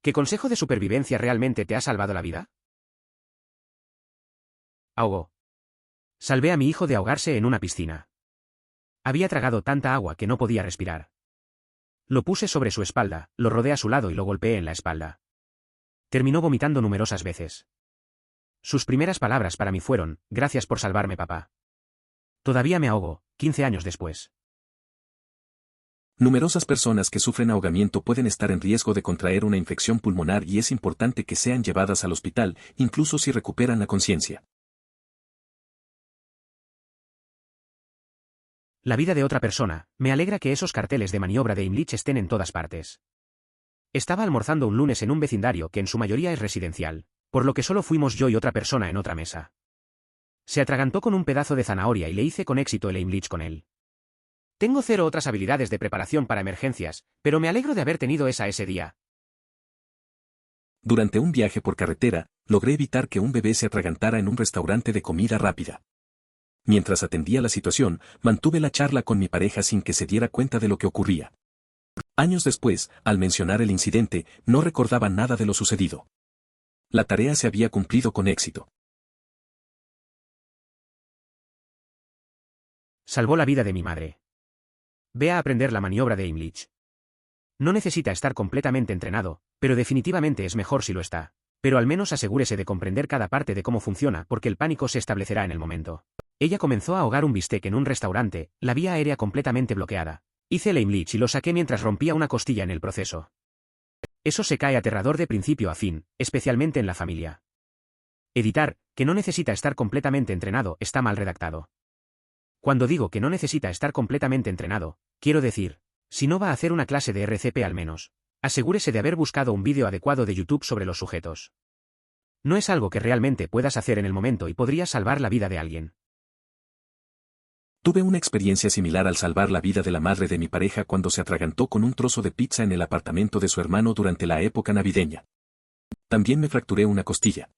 ¿Qué consejo de supervivencia realmente te ha salvado la vida? Ahogó. Salvé a mi hijo de ahogarse en una piscina. Había tragado tanta agua que no podía respirar. Lo puse sobre su espalda, lo rodé a su lado y lo golpeé en la espalda. Terminó vomitando numerosas veces. Sus primeras palabras para mí fueron: gracias por salvarme, papá. Todavía me ahogo, 15 años después. Numerosas personas que sufren ahogamiento pueden estar en riesgo de contraer una infección pulmonar y es importante que sean llevadas al hospital, incluso si recuperan la conciencia. La vida de otra persona. Me alegra que esos carteles de maniobra de Heimlich estén en todas partes. Estaba almorzando un lunes en un vecindario que en su mayoría es residencial, por lo que solo fuimos yo y otra persona en otra mesa. Se atragantó con un pedazo de zanahoria y le hice con éxito el Heimlich con él. Tengo cero otras habilidades de preparación para emergencias, pero me alegro de haber tenido ese día. Durante un viaje por carretera, logré evitar que un bebé se atragantara en un restaurante de comida rápida. Mientras atendía la situación, mantuve la charla con mi pareja sin que se diera cuenta de lo que ocurría. Años después, al mencionar el incidente, no recordaba nada de lo sucedido. La tarea se había cumplido con éxito. Salvó la vida de mi madre. Ve a aprender la maniobra de Heimlich. No necesita estar completamente entrenado, pero definitivamente es mejor si lo está. Pero al menos asegúrese de comprender cada parte de cómo funciona porque el pánico se establecerá en el momento. Ella comenzó a ahogar un bistec en un restaurante, la vía aérea completamente bloqueada. Hice el Heimlich y lo saqué mientras rompía una costilla en el proceso. Eso se cae aterrador de principio a fin, especialmente en la familia. Editar, que no necesita estar completamente entrenado, está mal redactado. Cuando digo que no necesita estar completamente entrenado, quiero decir, si no va a hacer una clase de RCP al menos, asegúrese de haber buscado un vídeo adecuado de YouTube sobre los sujetos. No es algo que realmente puedas hacer en el momento y podría salvar la vida de alguien. Tuve una experiencia similar al salvar la vida de la madre de mi pareja cuando se atragantó con un trozo de pizza en el apartamento de su hermano durante la época navideña. También me fracturé una costilla.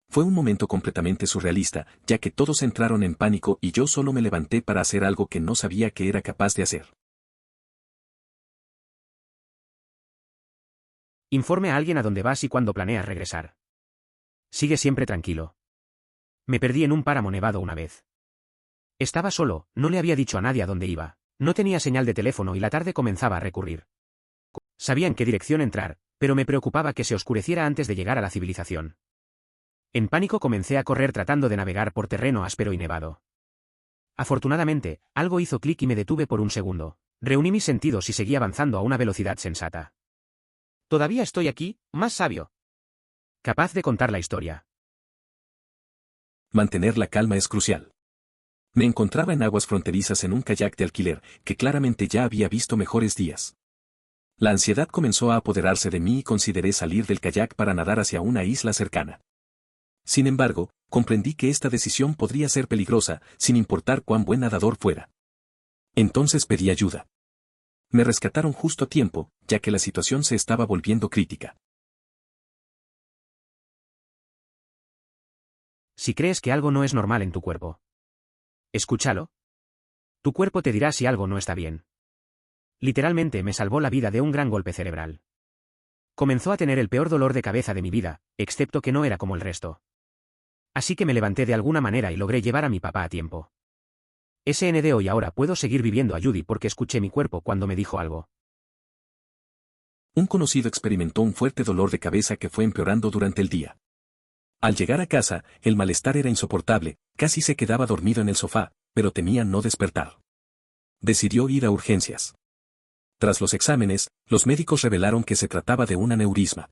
Fue un momento completamente surrealista, ya que todos entraron en pánico y yo solo me levanté para hacer algo que no sabía que era capaz de hacer. Informe a alguien a dónde vas y cuándo planeas regresar. Sigue siempre tranquilo. Me perdí en un páramo nevado una vez. Estaba solo, no le había dicho a nadie a dónde iba, no tenía señal de teléfono y la tarde comenzaba a recurrir. Sabía en qué dirección entrar, pero me preocupaba que se oscureciera antes de llegar a la civilización. En pánico comencé a correr tratando de navegar por terreno áspero y nevado. Afortunadamente, algo hizo clic y me detuve por un segundo. Reuní mis sentidos y seguí avanzando a una velocidad sensata. Todavía estoy aquí, más sabio. Capaz de contar la historia. Mantener la calma es crucial. Me encontraba en aguas fronterizas en un kayak de alquiler, que claramente ya había visto mejores días. La ansiedad comenzó a apoderarse de mí y consideré salir del kayak para nadar hacia una isla cercana. Sin embargo, comprendí que esta decisión podría ser peligrosa, sin importar cuán buen nadador fuera. Entonces pedí ayuda. Me rescataron justo a tiempo, ya que la situación se estaba volviendo crítica. Si crees que algo no es normal en tu cuerpo, escúchalo. Tu cuerpo te dirá si algo no está bien. Literalmente me salvó la vida de un gran golpe cerebral. Comenzó a tener el peor dolor de cabeza de mi vida, excepto que no era como el resto. Así que me levanté de alguna manera y logré llevar a mi papá a tiempo. SNDO y ahora puedo seguir viviendo a Judy porque escuché mi cuerpo cuando me dijo algo. Un conocido experimentó un fuerte dolor de cabeza que fue empeorando durante el día. Al llegar a casa, el malestar era insoportable, casi se quedaba dormido en el sofá, pero temía no despertar. Decidió ir a urgencias. Tras los exámenes, los médicos revelaron que se trataba de un aneurisma.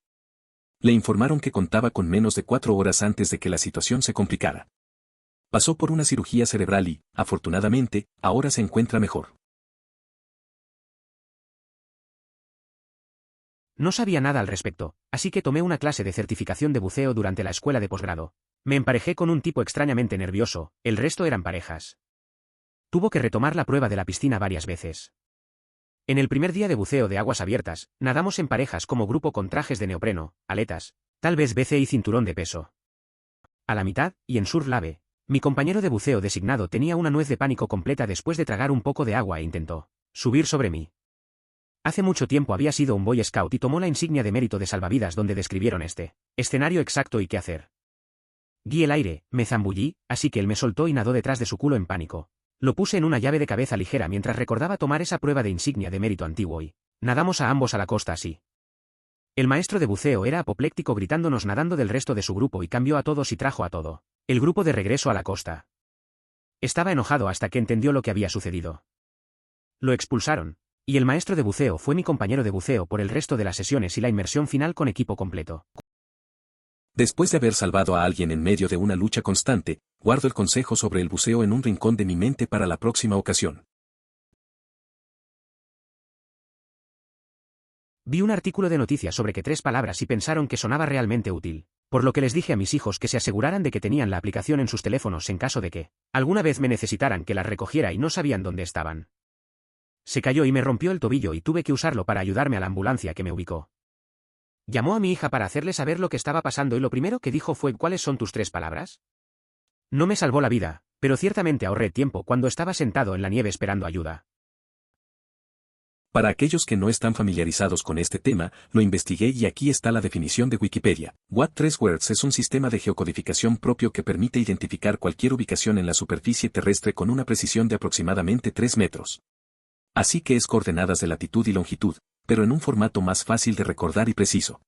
Le informaron que contaba con menos de 4 horas antes de que la situación se complicara. Pasó por una cirugía cerebral y, afortunadamente, ahora se encuentra mejor. No sabía nada al respecto, así que tomé una clase de certificación de buceo durante la escuela de posgrado. Me emparejé con un tipo extrañamente nervioso, el resto eran parejas. Tuvo que retomar la prueba de la piscina varias veces. En el primer día de buceo de aguas abiertas, nadamos en parejas como grupo con trajes de neopreno, aletas, tal vez BC y cinturón de peso. A la mitad, y en surf lave, mi compañero de buceo designado tenía una nuez de pánico completa después de tragar un poco de agua e intentó subir sobre mí. Hace mucho tiempo había sido un Boy Scout y tomó la insignia de mérito de salvavidas donde describieron este escenario exacto y qué hacer. Guí el aire, me zambullí, así que él me soltó y nadó detrás de su culo en pánico. Lo puse en una llave de cabeza ligera mientras recordaba tomar esa prueba de insignia de mérito antiguo y nadamos a ambos a la costa así. El maestro de buceo era apopléctico gritándonos nadando del resto de su grupo y cambió a todos y trajo a todo el grupo de regreso a la costa. Estaba enojado hasta que entendió lo que había sucedido. Lo expulsaron, y el maestro de buceo fue mi compañero de buceo por el resto de las sesiones y la inmersión final con equipo completo. Después de haber salvado a alguien en medio de una lucha constante, guardo el consejo sobre el buceo en un rincón de mi mente para la próxima ocasión. Vi un artículo de noticias sobre que 3 palabras y pensaron que sonaba realmente útil, por lo que les dije a mis hijos que se aseguraran de que tenían la aplicación en sus teléfonos en caso de que alguna vez me necesitaran que las recogiera y no sabían dónde estaban. Se cayó y me rompió el tobillo y tuve que usarlo para ayudarme a la ambulancia que me ubicó. Llamó a mi hija para hacerle saber lo que estaba pasando y lo primero que dijo fue ¿cuáles son tus 3 palabras? No me salvó la vida, pero ciertamente ahorré tiempo cuando estaba sentado en la nieve esperando ayuda. Para aquellos que no están familiarizados con este tema, lo investigué y aquí está la definición de Wikipedia. What3Words es un sistema de geocodificación propio que permite identificar cualquier ubicación en la superficie terrestre con una precisión de aproximadamente 3 metros. Así que es coordenadas de latitud y longitud, pero en un formato más fácil de recordar y preciso.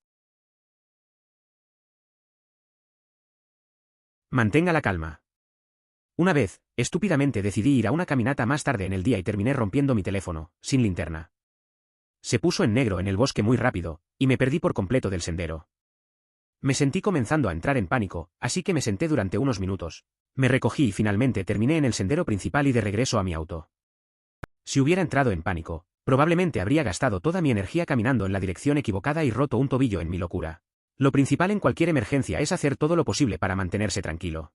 Mantenga la calma. Una vez, estúpidamente decidí ir a una caminata más tarde en el día y terminé rompiendo mi teléfono, sin linterna. Se puso en negro en el bosque muy rápido, y me perdí por completo del sendero. Me sentí comenzando a entrar en pánico, así que me senté durante unos minutos. Me recogí y finalmente terminé en el sendero principal y de regreso a mi auto. Si hubiera entrado en pánico, probablemente habría gastado toda mi energía caminando en la dirección equivocada y roto un tobillo en mi locura. Lo principal en cualquier emergencia es hacer todo lo posible para mantenerse tranquilo.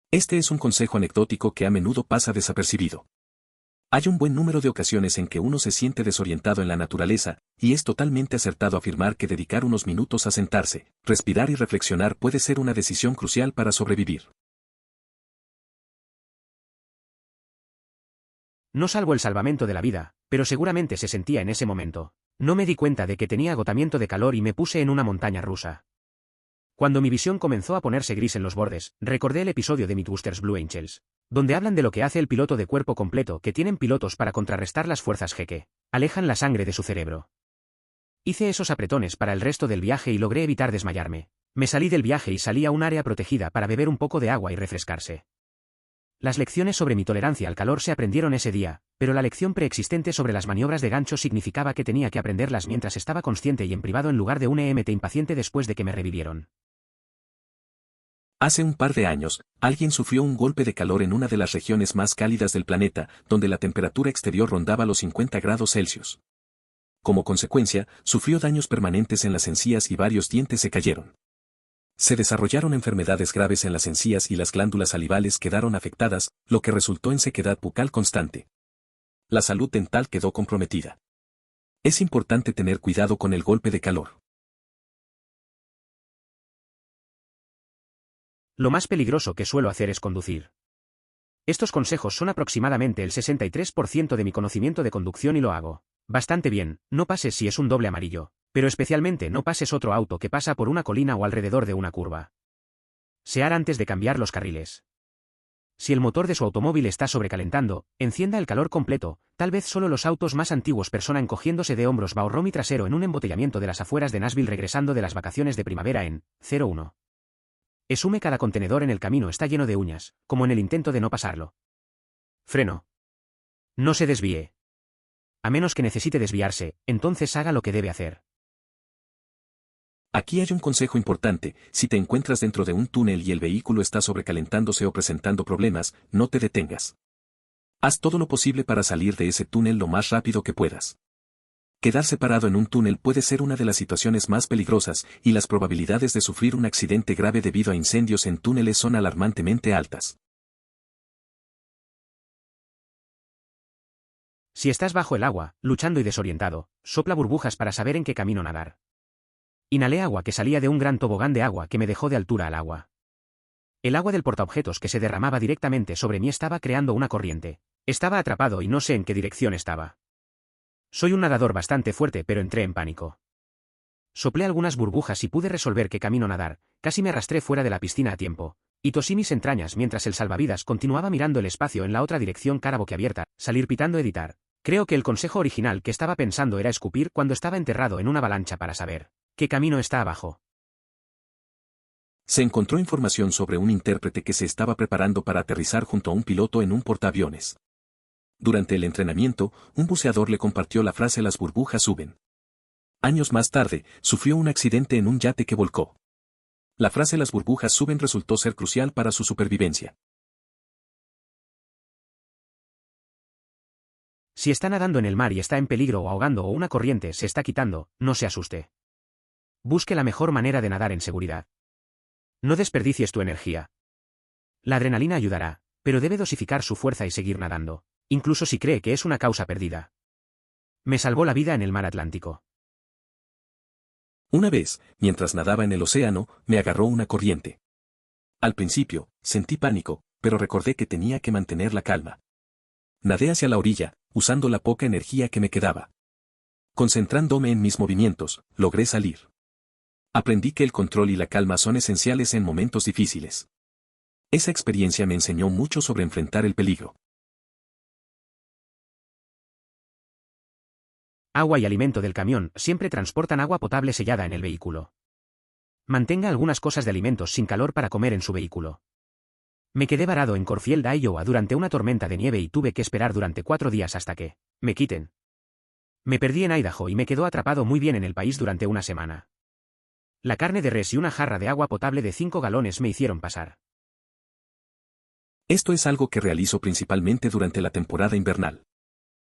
Este es un consejo anecdótico que a menudo pasa desapercibido. Hay un buen número de ocasiones en que uno se siente desorientado en la naturaleza, y es totalmente acertado afirmar que dedicar unos minutos a sentarse, respirar y reflexionar puede ser una decisión crucial para sobrevivir. No salvo el salvamento de la vida, pero seguramente se sentía en ese momento. No me di cuenta de que tenía agotamiento de calor y me puse en una montaña rusa. Cuando mi visión comenzó a ponerse gris en los bordes, recordé el episodio de Mythbusters Blue Angels, donde hablan de lo que hace el piloto de cuerpo completo que tienen pilotos para contrarrestar las fuerzas G que alejan la sangre de su cerebro. Hice esos apretones para el resto del viaje y logré evitar desmayarme. Me salí del viaje y salí a un área protegida para beber un poco de agua y refrescarse. Las lecciones sobre mi tolerancia al calor se aprendieron ese día, pero la lección preexistente sobre las maniobras de gancho significaba que tenía que aprenderlas mientras estaba consciente y en privado en lugar de un EMT impaciente después de que me revivieron. Hace un par de años, alguien sufrió un golpe de calor en una de las regiones más cálidas del planeta, donde la temperatura exterior rondaba los 50 grados Celsius. Como consecuencia, sufrió daños permanentes en las encías y varios dientes se cayeron. Se desarrollaron enfermedades graves en las encías y las glándulas salivales quedaron afectadas, lo que resultó en sequedad bucal constante. La salud dental quedó comprometida. Es importante tener cuidado con el golpe de calor. Lo más peligroso que suelo hacer es conducir. Estos consejos son aproximadamente el 63% de mi conocimiento de conducción y lo hago bastante bien. No pases si es un doble amarillo, pero especialmente no pases otro auto que pasa por una colina o alrededor de una curva. Sear antes de cambiar los carriles. Si el motor de su automóvil está sobrecalentando, encienda el calor completo. Tal vez solo los autos más antiguos. Persona encogiéndose de hombros. Bahorró mi trasero en un embotellamiento de las afueras de Nashville regresando de las vacaciones de primavera en 01. Esume cada contenedor en el camino está lleno de uñas, como en el intento de no pasarlo. Freno. No se desvíe. A menos que necesite desviarse, entonces haga lo que debe hacer. Aquí hay un consejo importante: si te encuentras dentro de un túnel y el vehículo está sobrecalentándose o presentando problemas, no te detengas. Haz todo lo posible para salir de ese túnel lo más rápido que puedas. Quedarse parado en un túnel puede ser una de las situaciones más peligrosas, y las probabilidades de sufrir un accidente grave debido a incendios en túneles son alarmantemente altas. Si estás bajo el agua, luchando y desorientado, sopla burbujas para saber en qué camino nadar. Inhalé agua que salía de un gran tobogán de agua que me dejó de altura al agua. El agua del portaobjetos que se derramaba directamente sobre mí estaba creando una corriente. Estaba atrapado y no sé en qué dirección estaba. Soy un nadador bastante fuerte, pero entré en pánico. Soplé algunas burbujas y pude resolver qué camino nadar, casi me arrastré fuera de la piscina a tiempo, y tosí mis entrañas mientras el salvavidas continuaba mirando el espacio en la otra dirección cara boquiabierta, salir pitando editar. Creo que el consejo original que estaba pensando era escupir cuando estaba enterrado en una avalancha para saber qué camino está abajo. Se encontró información sobre un intérprete que se estaba preparando para aterrizar junto a un piloto en un portaaviones. Durante el entrenamiento, un buceador le compartió la frase "las burbujas suben". Años más tarde, sufrió un accidente en un yate que volcó. La frase "las burbujas suben" resultó ser crucial para su supervivencia. Si está nadando en el mar y está en peligro o ahogando o una corriente se está quitando, no se asuste. Busque la mejor manera de nadar en seguridad. No desperdicies tu energía. La adrenalina ayudará, pero debe dosificar su fuerza y seguir nadando, incluso si cree que es una causa perdida. Me salvó la vida en el mar Atlántico. Una vez, mientras nadaba en el océano, me agarró una corriente. Al principio, sentí pánico, pero recordé que tenía que mantener la calma. Nadé hacia la orilla, usando la poca energía que me quedaba. Concentrándome en mis movimientos, logré salir. Aprendí que el control y la calma son esenciales en momentos difíciles. Esa experiencia me enseñó mucho sobre enfrentar el peligro. Agua y alimento del camión siempre transportan agua potable sellada en el vehículo. Mantenga algunas cosas de alimentos sin calor para comer en su vehículo. Me quedé varado en Corfield, Iowa durante una tormenta de nieve y tuve que esperar durante 4 días hasta que me quiten. Me perdí en Idaho y me quedó atrapado muy bien en el país durante una semana. La carne de res y una jarra de agua potable de 5 galones me hicieron pasar. Esto es algo que realizo principalmente durante la temporada invernal.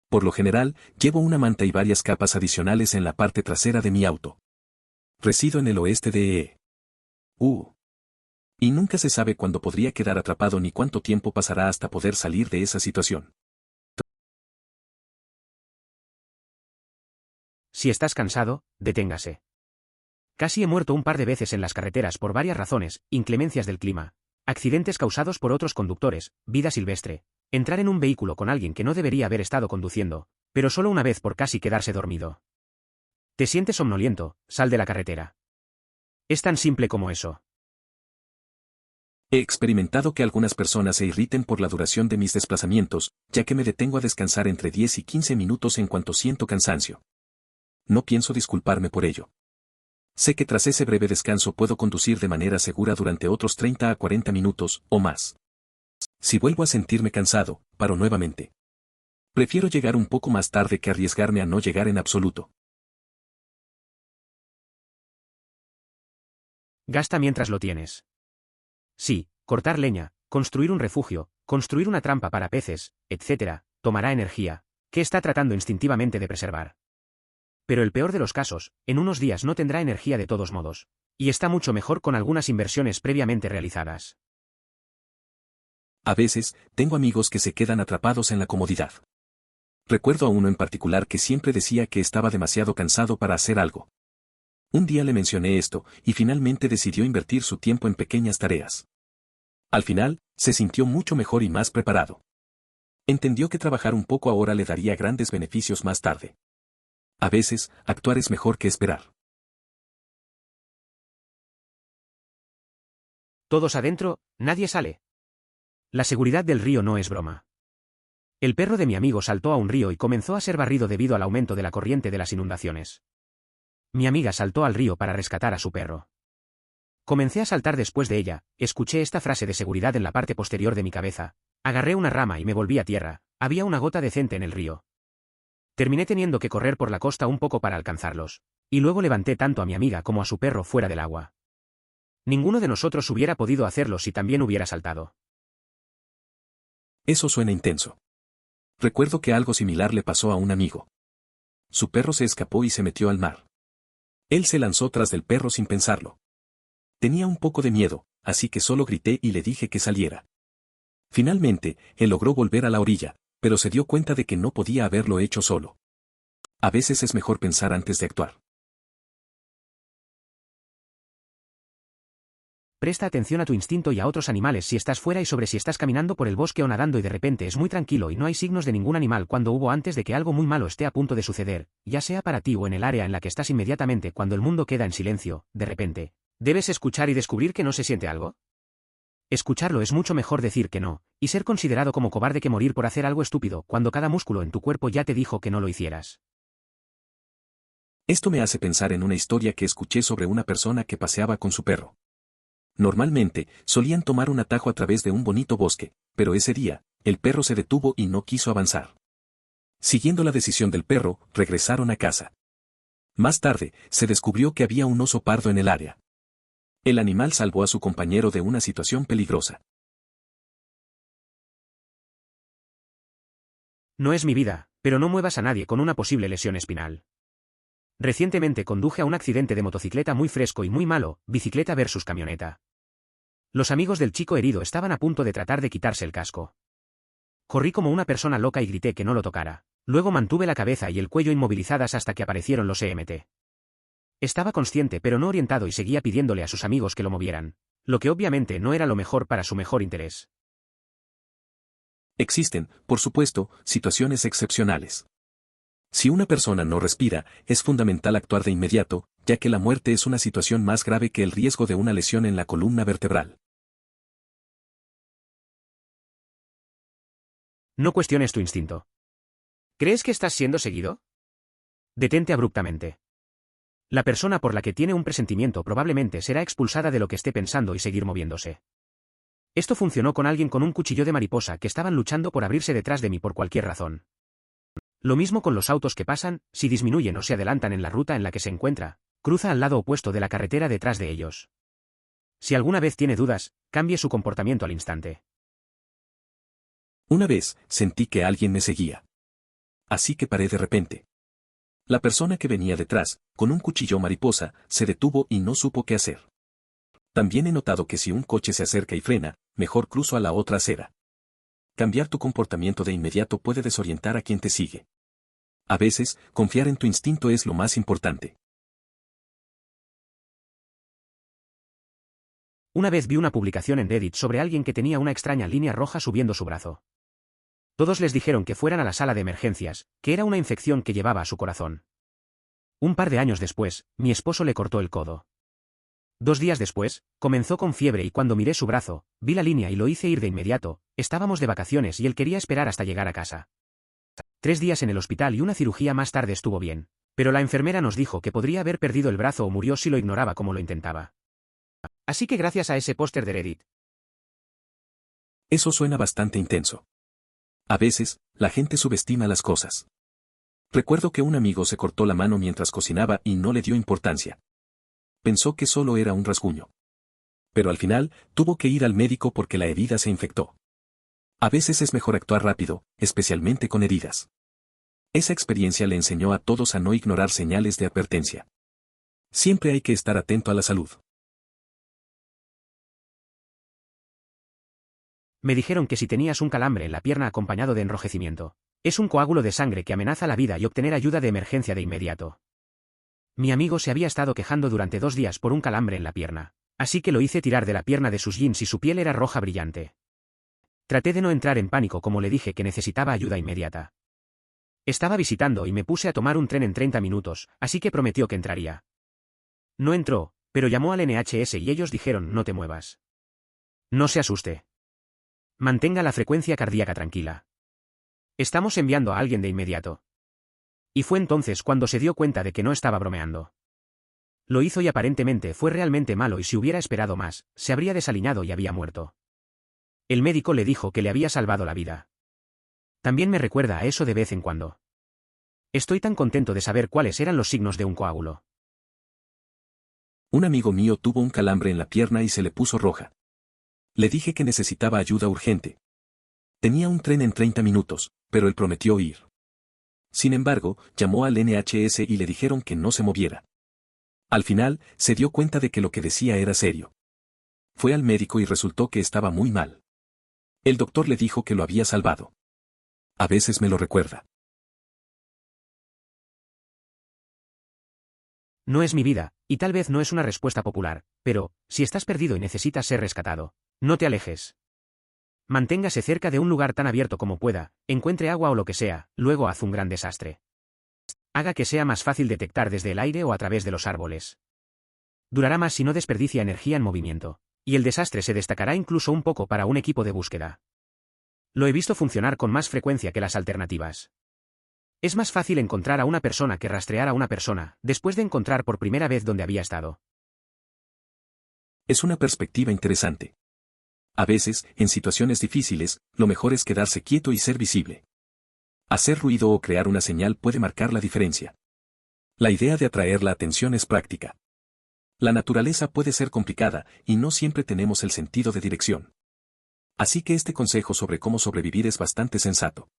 Por lo general, llevo una manta y varias capas adicionales en la parte trasera de mi auto. Resido en el oeste de y nunca se sabe cuándo podría quedar atrapado ni cuánto tiempo pasará hasta poder salir de esa situación. Si estás cansado, deténgase. Casi he muerto un par de veces en las carreteras por varias razones: inclemencias del clima, accidentes causados por otros conductores, vida silvestre, entrar en un vehículo con alguien que no debería haber estado conduciendo, pero solo una vez por casi quedarse dormido. ¿Te sientes somnoliento? Sal de la carretera. Es tan simple como eso. He experimentado que algunas personas se irriten por la duración de mis desplazamientos, ya que me detengo a descansar entre 10 y 15 minutos en cuanto siento cansancio. No pienso disculparme por ello. Sé que tras ese breve descanso puedo conducir de manera segura durante otros 30 a 40 minutos, o más. Si vuelvo a sentirme cansado, paro nuevamente. Prefiero llegar un poco más tarde que arriesgarme a no llegar en absoluto. Gasta mientras lo tienes. Sí, cortar leña, construir un refugio, construir una trampa para peces, etc., tomará energía, que está tratando instintivamente de preservar. Pero el peor de los casos, en unos días no tendrá energía de todos modos, y está mucho mejor con algunas inversiones previamente realizadas. A veces, tengo amigos que se quedan atrapados en la comodidad. Recuerdo a uno en particular que siempre decía que estaba demasiado cansado para hacer algo. Un día le mencioné esto, y finalmente decidió invertir su tiempo en pequeñas tareas. Al final, se sintió mucho mejor y más preparado. Entendió que trabajar un poco ahora le daría grandes beneficios más tarde. A veces, actuar es mejor que esperar. Todos adentro, nadie sale. La seguridad del río no es broma. El perro de mi amigo saltó a un río y comenzó a ser barrido debido al aumento de la corriente de las inundaciones. Mi amiga saltó al río para rescatar a su perro. Comencé a saltar después de ella, escuché esta frase de seguridad en la parte posterior de mi cabeza, agarré una rama y me volví a tierra, había una gota decente en el río. Terminé teniendo que correr por la costa un poco para alcanzarlos, y luego levanté tanto a mi amiga como a su perro fuera del agua. Ninguno de nosotros hubiera podido hacerlo si también hubiera saltado. Eso suena intenso. Recuerdo que algo similar le pasó a un amigo. Su perro se escapó y se metió al mar. Él se lanzó tras del perro sin pensarlo. Tenía un poco de miedo, así que solo grité y le dije que saliera. Finalmente, él logró volver a la orilla, pero se dio cuenta de que no podía haberlo hecho solo. A veces es mejor pensar antes de actuar. Presta atención a tu instinto y a otros animales si estás fuera y sobre si estás caminando por el bosque o nadando y de repente es muy tranquilo y no hay signos de ningún animal cuando hubo antes de que algo muy malo esté a punto de suceder, ya sea para ti o en el área en la que estás inmediatamente cuando el mundo queda en silencio, de repente. ¿Debes escuchar y descubrir que no se siente algo? Escucharlo es mucho mejor decir que no, y ser considerado como cobarde que morir por hacer algo estúpido cuando cada músculo en tu cuerpo ya te dijo que no lo hicieras. Esto me hace pensar en una historia que escuché sobre una persona que paseaba con su perro. Normalmente, solían tomar un atajo a través de un bonito bosque, pero ese día, el perro se detuvo y no quiso avanzar. Siguiendo la decisión del perro, regresaron a casa. Más tarde, se descubrió que había un oso pardo en el área. El animal salvó a su compañero de una situación peligrosa. No es mi vida, pero no muevas a nadie con una posible lesión espinal. Recientemente conduje a un accidente de motocicleta muy fresco y muy malo, bicicleta versus camioneta. Los amigos del chico herido estaban a punto de tratar de quitarse el casco. Corrí como una persona loca y grité que no lo tocara. Luego mantuve la cabeza y el cuello inmovilizadas hasta que aparecieron los EMT. Estaba consciente pero no orientado y seguía pidiéndole a sus amigos que lo movieran, lo que obviamente no era lo mejor para su mejor interés. Existen, por supuesto, situaciones excepcionales. Si una persona no respira, es fundamental actuar de inmediato, ya que la muerte es una situación más grave que el riesgo de una lesión en la columna vertebral. No cuestiones tu instinto. ¿Crees que estás siendo seguido? Detente abruptamente. La persona por la que tiene un presentimiento probablemente será expulsada de lo que esté pensando y seguir moviéndose. Esto funcionó con alguien con un cuchillo de mariposa que estaban luchando por abrirse detrás de mí por cualquier razón. Lo mismo con los autos que pasan, si disminuyen o se adelantan en la ruta en la que se encuentra, cruza al lado opuesto de la carretera detrás de ellos. Si alguna vez tiene dudas, cambie su comportamiento al instante. Una vez, sentí que alguien me seguía. Así que paré de repente. La persona que venía detrás, con un cuchillo mariposa, se detuvo y no supo qué hacer. También he notado que si un coche se acerca y frena, mejor cruzo a la otra acera. Cambiar tu comportamiento de inmediato puede desorientar a quien te sigue. A veces, confiar en tu instinto es lo más importante. Una vez vi una publicación en Reddit sobre alguien que tenía una extraña línea roja subiendo su brazo. Todos les dijeron que fueran a la sala de emergencias, que era una infección que llevaba a su corazón. Un par de años después, mi esposo le cortó el codo. 2 días después, comenzó con fiebre y cuando miré su brazo, vi la línea y lo hice ir de inmediato. Estábamos de vacaciones y él quería esperar hasta llegar a casa. 3 días en el hospital y una cirugía más tarde estuvo bien, pero la enfermera nos dijo que podría haber perdido el brazo o murió si lo ignoraba como lo intentaba. Así que gracias a ese póster de Reddit. Eso suena bastante intenso. A veces, la gente subestima las cosas. Recuerdo que un amigo se cortó la mano mientras cocinaba y no le dio importancia. Pensó que solo era un rasguño. Pero al final, tuvo que ir al médico porque la herida se infectó. A veces es mejor actuar rápido, especialmente con heridas. Esa experiencia le enseñó a todos a no ignorar señales de advertencia. Siempre hay que estar atento a la salud. Me dijeron que si tenías un calambre en la pierna acompañado de enrojecimiento, es un coágulo de sangre que amenaza la vida y obtener ayuda de emergencia de inmediato. Mi amigo se había estado quejando durante 2 días por un calambre en la pierna, así que lo hice tirar de la pierna de sus jeans y su piel era roja brillante. Traté de no entrar en pánico como le dije que necesitaba ayuda inmediata. Estaba visitando y me puse a tomar un tren en 30 minutos, así que prometió que entraría. No entró, pero llamó al NHS y ellos dijeron no te muevas. No se asuste. Mantenga la frecuencia cardíaca tranquila. Estamos enviando a alguien de inmediato. Y fue entonces cuando se dio cuenta de que no estaba bromeando. Lo hizo y aparentemente fue realmente malo y si hubiera esperado más, se habría desaliñado y había muerto. El médico le dijo que le había salvado la vida. También me recuerda a eso de vez en cuando. Estoy tan contento de saber cuáles eran los signos de un coágulo. Un amigo mío tuvo un calambre en la pierna y se le puso roja. Le dije que necesitaba ayuda urgente. Tenía un tren en 30 minutos, pero él prometió ir. Sin embargo, llamó al NHS y le dijeron que no se moviera. Al final, se dio cuenta de que lo que decía era serio. Fue al médico y resultó que estaba muy mal. El doctor le dijo que lo había salvado. A veces me lo recuerda. No es mi vida, y tal vez no es una respuesta popular, pero, si estás perdido y necesitas ser rescatado, no te alejes. Manténgase cerca de un lugar tan abierto como pueda, encuentre agua o lo que sea, luego haz un gran desastre. Haga que sea más fácil detectar desde el aire o a través de los árboles. Durará más si no desperdicia energía en movimiento, y el desastre se destacará incluso un poco para un equipo de búsqueda. Lo he visto funcionar con más frecuencia que las alternativas. Es más fácil encontrar a una persona que rastrear a una persona, después de encontrar por primera vez dónde había estado. Es una perspectiva interesante. A veces, en situaciones difíciles, lo mejor es quedarse quieto y ser visible. Hacer ruido o crear una señal puede marcar la diferencia. La idea de atraer la atención es práctica. La naturaleza puede ser complicada, y no siempre tenemos el sentido de dirección. Así que este consejo sobre cómo sobrevivir es bastante sensato.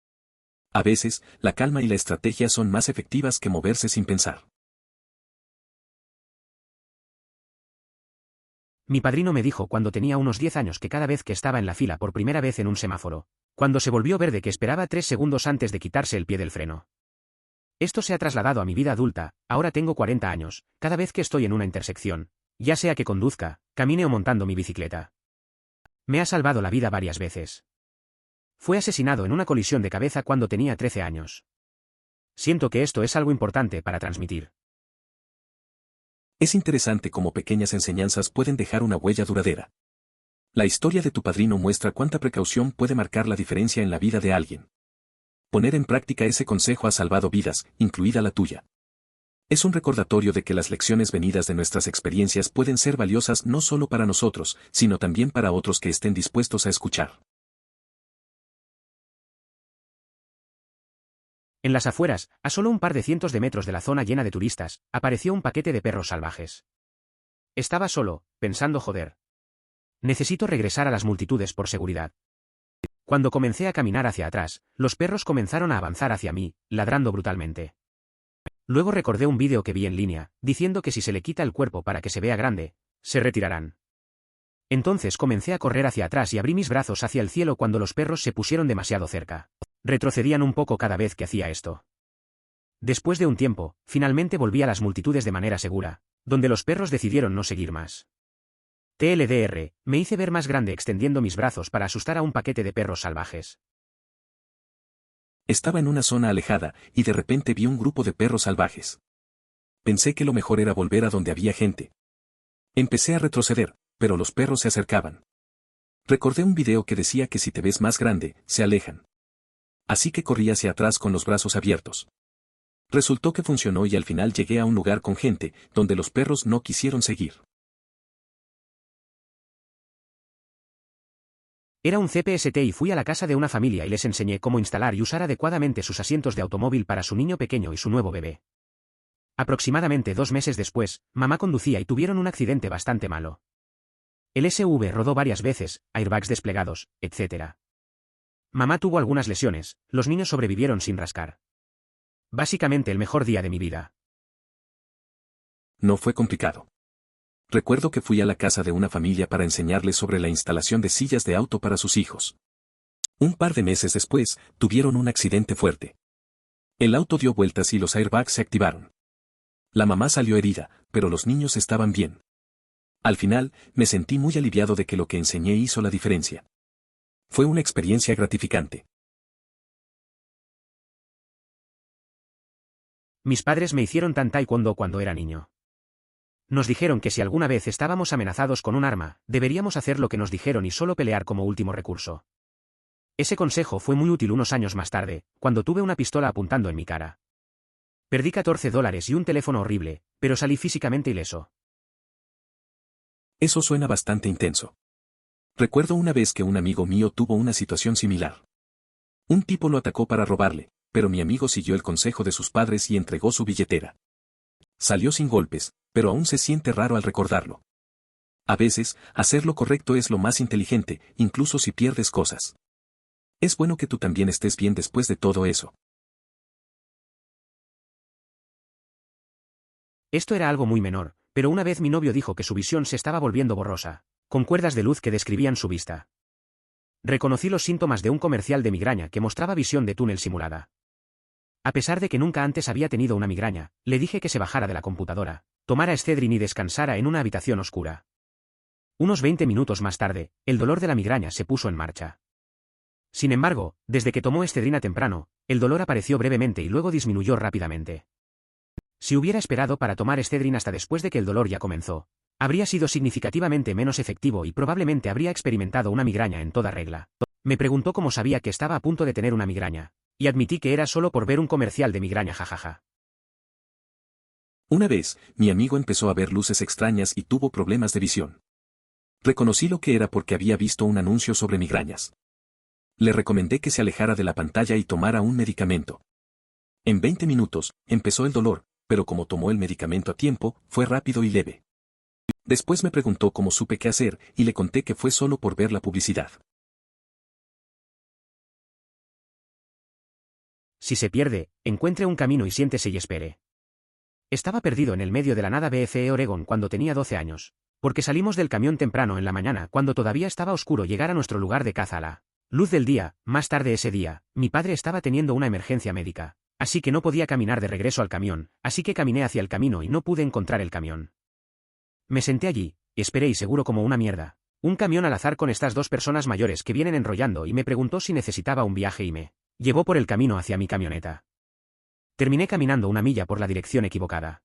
A veces, la calma y la estrategia son más efectivas que moverse sin pensar. Mi padrino me dijo cuando tenía unos 10 años que cada vez que estaba en la fila por primera vez en un semáforo, cuando se volvió verde que esperaba 3 segundos antes de quitarse el pie del freno. Esto se ha trasladado a mi vida adulta, ahora tengo 40 años, cada vez que estoy en una intersección, ya sea que conduzca, camine o montando mi bicicleta. Me ha salvado la vida varias veces. Fue asesinado en una colisión de cabeza cuando tenía 13 años. Siento que esto es algo importante para transmitir. Es interesante cómo pequeñas enseñanzas pueden dejar una huella duradera. La historia de tu padrino muestra cuánta precaución puede marcar la diferencia en la vida de alguien. Poner en práctica ese consejo ha salvado vidas, incluida la tuya. Es un recordatorio de que las lecciones venidas de nuestras experiencias pueden ser valiosas no solo para nosotros, sino también para otros que estén dispuestos a escuchar. En las afueras, a solo un par de cientos de metros de la zona llena de turistas, apareció un paquete de perros salvajes. Estaba solo, pensando joder. Necesito regresar a las multitudes por seguridad. Cuando comencé a caminar hacia atrás, los perros comenzaron a avanzar hacia mí, ladrando brutalmente. Luego recordé un vídeo que vi en línea, diciendo que si se le quita el cuerpo para que se vea grande, se retirarán. Entonces comencé a correr hacia atrás y abrí mis brazos hacia el cielo cuando los perros se pusieron demasiado cerca. Retrocedían un poco cada vez que hacía esto. Después de un tiempo, finalmente volví a las multitudes de manera segura, donde los perros decidieron no seguir más. TLDR, me hice ver más grande extendiendo mis brazos para asustar a un paquete de perros salvajes. Estaba en una zona alejada, y de repente vi un grupo de perros salvajes. Pensé que lo mejor era volver a donde había gente. Empecé a retroceder, pero los perros se acercaban. Recordé un video que decía que si te ves más grande, se alejan. Así que corrí hacia atrás con los brazos abiertos. Resultó que funcionó y al final llegué a un lugar con gente, donde los perros no quisieron seguir. Era un CPST y fui a la casa de una familia y les enseñé cómo instalar y usar adecuadamente sus asientos de automóvil para su niño pequeño y su nuevo bebé. Aproximadamente 2 meses después, mamá conducía y tuvieron un accidente bastante malo. El SUV rodó varias veces, airbags desplegados, etc. Mamá tuvo algunas lesiones, los niños sobrevivieron sin rascar. Básicamente el mejor día de mi vida. No fue complicado. Recuerdo que fui a la casa de una familia para enseñarles sobre la instalación de sillas de auto para sus hijos. Un par de meses después, tuvieron un accidente fuerte. El auto dio vueltas y los airbags se activaron. La mamá salió herida, pero los niños estaban bien. Al final, me sentí muy aliviado de que lo que enseñé hizo la diferencia. Fue una experiencia gratificante. Mis padres me hicieron taekwondo cuando era niño. Nos dijeron que si alguna vez estábamos amenazados con un arma, deberíamos hacer lo que nos dijeron y solo pelear como último recurso. Ese consejo fue muy útil unos años más tarde, cuando tuve una pistola apuntando en mi cara. Perdí $14 y un teléfono horrible, pero salí físicamente ileso. Eso suena bastante intenso. Recuerdo una vez que un amigo mío tuvo una situación similar. Un tipo lo atacó para robarle, pero mi amigo siguió el consejo de sus padres y entregó su billetera. Salió sin golpes, pero aún se siente raro al recordarlo. A veces, hacer lo correcto es lo más inteligente, incluso si pierdes cosas. Es bueno que tú también estés bien después de todo eso. Esto era algo muy menor, pero una vez mi novio dijo que su visión se estaba volviendo borrosa, con cuerdas de luz que describían su vista. Reconocí los síntomas de un comercial de migraña que mostraba visión de túnel simulada. A pesar de que nunca antes había tenido una migraña, le dije que se bajara de la computadora, tomara Excedrin y descansara en una habitación oscura. Unos 20 minutos más tarde, el dolor de la migraña se puso en marcha. Sin embargo, desde que tomó Excedrina temprano, el dolor apareció brevemente y luego disminuyó rápidamente. Si hubiera esperado para tomar Excedrin hasta después de que el dolor ya comenzó, habría sido significativamente menos efectivo y probablemente habría experimentado una migraña en toda regla. Me preguntó cómo sabía que estaba a punto de tener una migraña, y admití que era solo por ver un comercial de migraña, jajaja. Una vez, mi amigo empezó a ver luces extrañas y tuvo problemas de visión. Reconocí lo que era porque había visto un anuncio sobre migrañas. Le recomendé que se alejara de la pantalla y tomara un medicamento. En 20 minutos, empezó el dolor, pero como tomó el medicamento a tiempo, fue rápido y leve. Después me preguntó cómo supe qué hacer y le conté que fue solo por ver la publicidad. Si se pierde, encuentre un camino y siéntese y espere. Estaba perdido en el medio de la nada BFE Oregon cuando tenía 12 años, porque salimos del camión temprano en la mañana cuando todavía estaba oscuro llegar a nuestro lugar de caza a la luz del día. Más tarde ese día, mi padre estaba teniendo una emergencia médica, así que no podía caminar de regreso al camión, así que caminé hacia el camino y no pude encontrar el camión. Me senté allí, esperé y seguro como una mierda. Un camión al azar con estas dos personas mayores que vienen enrollando y me preguntó si necesitaba un viaje y me llevó por el camino hacia mi camioneta. Terminé caminando una milla por la dirección equivocada.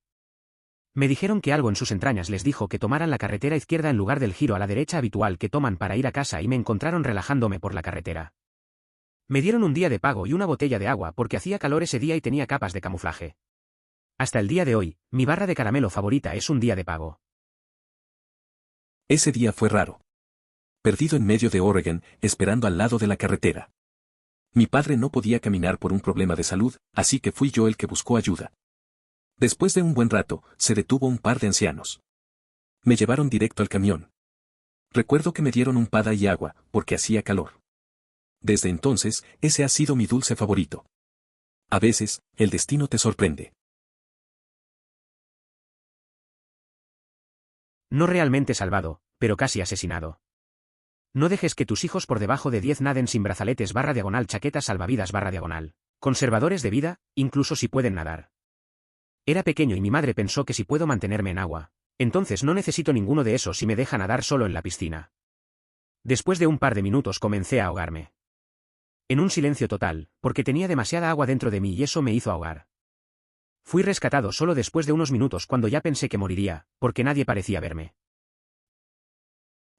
Me dijeron que algo en sus entrañas les dijo que tomaran la carretera izquierda en lugar del giro a la derecha habitual que toman para ir a casa y me encontraron relajándome por la carretera. Me dieron un día de pago y una botella de agua porque hacía calor ese día y tenía capas de camuflaje. Hasta el día de hoy, mi barra de caramelo favorita es un día de pago. Ese día fue raro. Perdido en medio de Oregon, esperando al lado de la carretera. Mi padre no podía caminar por un problema de salud, así que fui yo el que buscó ayuda. Después de un buen rato, se detuvo un par de ancianos. Me llevaron directo al camión. Recuerdo que me dieron un pada y agua, porque hacía calor. Desde entonces, ese ha sido mi dulce favorito. A veces, el destino te sorprende. No realmente salvado, pero casi asesinado. No dejes que tus hijos por debajo de 10 naden sin brazaletes / chaquetas salvavidas /. Conservadores de vida, incluso si pueden nadar. Era pequeño y mi madre pensó que si puedo mantenerme en agua, entonces no necesito ninguno de esos si me deja nadar solo en la piscina. Después de un par de minutos comencé a ahogarme. En un silencio total, porque tenía demasiada agua dentro de mí y eso me hizo ahogar. Fui rescatado solo después de unos minutos cuando ya pensé que moriría, porque nadie parecía verme.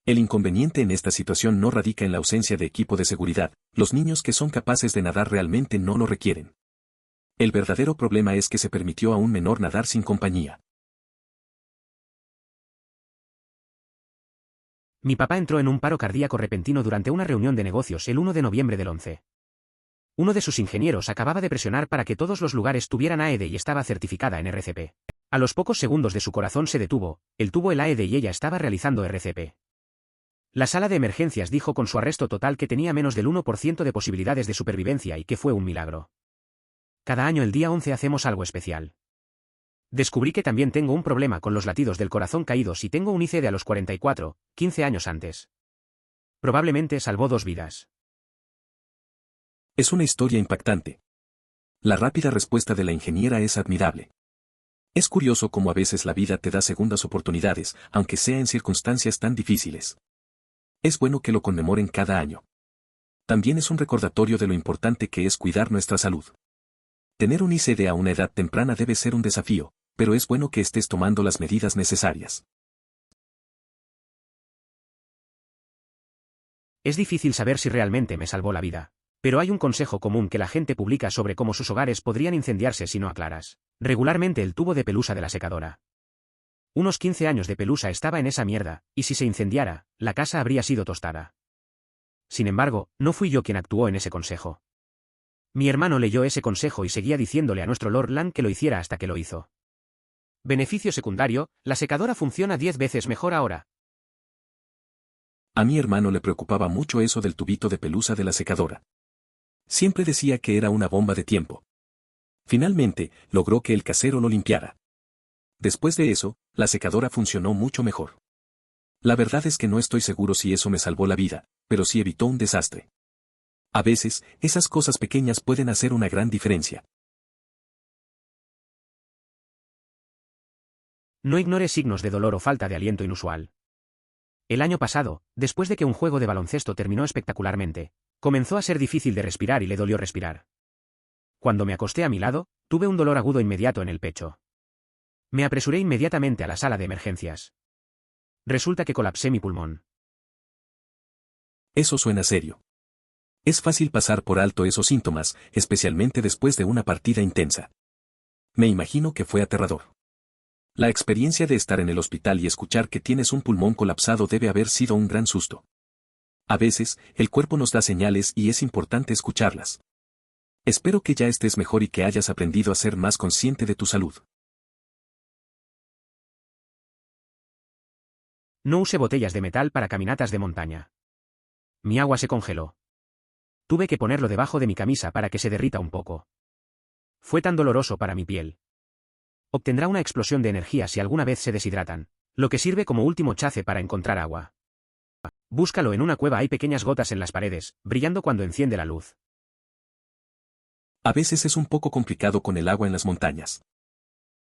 El inconveniente en esta situación no radica en la ausencia de equipo de seguridad, los niños que son capaces de nadar realmente no lo requieren. El verdadero problema es que se permitió a un menor nadar sin compañía. Mi papá entró en un paro cardíaco repentino durante una reunión de negocios el 1 de noviembre del 11. Uno de sus ingenieros acababa de presionar para que todos los lugares tuvieran AED y estaba certificada en RCP. A los pocos segundos de su corazón se detuvo, él tuvo el AED y ella estaba realizando RCP. La sala de emergencias dijo con su arresto total que tenía menos del 1% de posibilidades de supervivencia y que fue un milagro. Cada año el día 11 hacemos algo especial. Descubrí que también tengo un problema con los latidos del corazón caídos y tengo un ICD a los 44, 15 años antes. Probablemente salvó 2 vidas. Es una historia impactante. La rápida respuesta de la ingeniera es admirable. Es curioso cómo a veces la vida te da segundas oportunidades, aunque sea en circunstancias tan difíciles. Es bueno que lo conmemoren cada año. También es un recordatorio de lo importante que es cuidar nuestra salud. Tener un ICD a una edad temprana debe ser un desafío, pero es bueno que estés tomando las medidas necesarias. Es difícil saber si realmente me salvó la vida, pero hay un consejo común que la gente publica sobre cómo sus hogares podrían incendiarse si no aclaras regularmente el tubo de pelusa de la secadora. Unos 15 años de pelusa estaba en esa mierda, y si se incendiara, la casa habría sido tostada. Sin embargo, no fui yo quien actuó en ese consejo. Mi hermano leyó ese consejo y seguía diciéndole a nuestro Lord Land que lo hiciera hasta que lo hizo. Beneficio secundario, la secadora funciona 10 veces mejor ahora. A mi hermano le preocupaba mucho eso del tubito de pelusa de la secadora. Siempre decía que era una bomba de tiempo. Finalmente, logró que el casero lo limpiara. Después de eso, la secadora funcionó mucho mejor. La verdad es que no estoy seguro si eso me salvó la vida, pero sí evitó un desastre. A veces, esas cosas pequeñas pueden hacer una gran diferencia. No ignores signos de dolor o falta de aliento inusual. El año pasado, después de que un juego de baloncesto terminó espectacularmente, comenzó a ser difícil de respirar y le dolió respirar. Cuando me acosté a mi lado, tuve un dolor agudo inmediato en el pecho. Me apresuré inmediatamente a la sala de emergencias. Resulta que colapsé mi pulmón. Eso suena serio. Es fácil pasar por alto esos síntomas, especialmente después de una partida intensa. Me imagino que fue aterrador. La experiencia de estar en el hospital y escuchar que tienes un pulmón colapsado debe haber sido un gran susto. A veces, el cuerpo nos da señales y es importante escucharlas. Espero que ya estés mejor y que hayas aprendido a ser más consciente de tu salud. No usé botellas de metal para caminatas de montaña. Mi agua se congeló. Tuve que ponerlo debajo de mi camisa para que se derrita un poco. Fue tan doloroso para mi piel. Obtendrá una explosión de energía si alguna vez se deshidratan, lo que sirve como último chace para encontrar agua. Búscalo en una cueva, hay pequeñas gotas en las paredes, brillando cuando enciende la luz. A veces es un poco complicado con el agua en las montañas.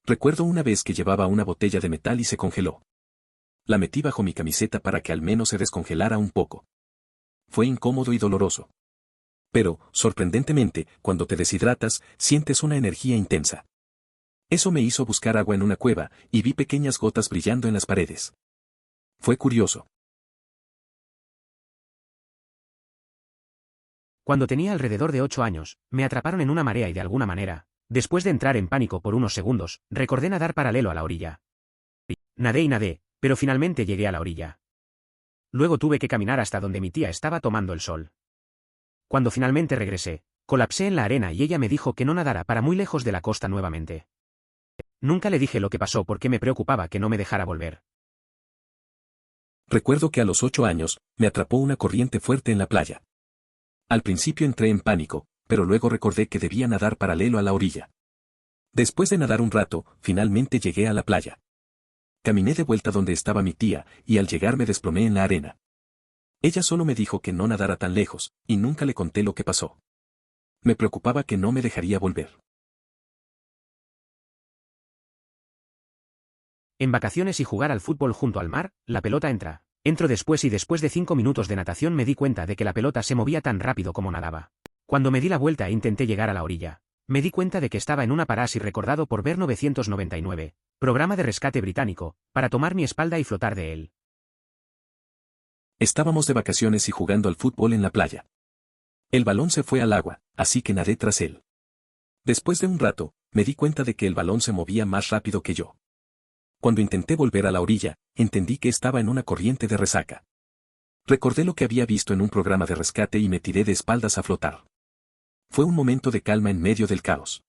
Recuerdo una vez que llevaba una botella de metal y se congeló. La metí bajo mi camiseta para que al menos se descongelara un poco. Fue incómodo y doloroso. Pero, sorprendentemente, cuando te deshidratas, sientes una energía intensa. Eso me hizo buscar agua en una cueva, y vi pequeñas gotas brillando en las paredes. Fue curioso. Cuando tenía alrededor de 8 años, me atraparon en una marea y de alguna manera, después de entrar en pánico por unos segundos, recordé nadar paralelo a la orilla. Nadé y nadé, pero finalmente llegué a la orilla. Luego tuve que caminar hasta donde mi tía estaba tomando el sol. Cuando finalmente regresé, colapsé en la arena y ella me dijo que no nadara para muy lejos de la costa nuevamente. Nunca le dije lo que pasó porque me preocupaba que no me dejara volver. Recuerdo que a los 8 años, me atrapó una corriente fuerte en la playa. Al principio entré en pánico, pero luego recordé que debía nadar paralelo a la orilla. Después de nadar un rato, finalmente llegué a la playa. Caminé de vuelta donde estaba mi tía, y al llegar me desplomé en la arena. Ella solo me dijo que no nadara tan lejos, y nunca le conté lo que pasó. Me preocupaba que no me dejaría volver. En vacaciones y jugar al fútbol junto al mar, la pelota entra. Entro después y después de 5 minutos de natación me di cuenta de que la pelota se movía tan rápido como nadaba. Cuando me di la vuelta e intenté llegar a la orilla, me di cuenta de que estaba en una parás y recordado por ver 999, programa de rescate británico, para tomar mi espalda y flotar de él. Estábamos de vacaciones y jugando al fútbol en la playa. El balón se fue al agua, así que nadé tras él. Después de un rato, me di cuenta de que el balón se movía más rápido que yo. Cuando intenté volver a la orilla, entendí que estaba en una corriente de resaca. Recordé lo que había visto en un programa de rescate y me tiré de espaldas a flotar. Fue un momento de calma en medio del caos.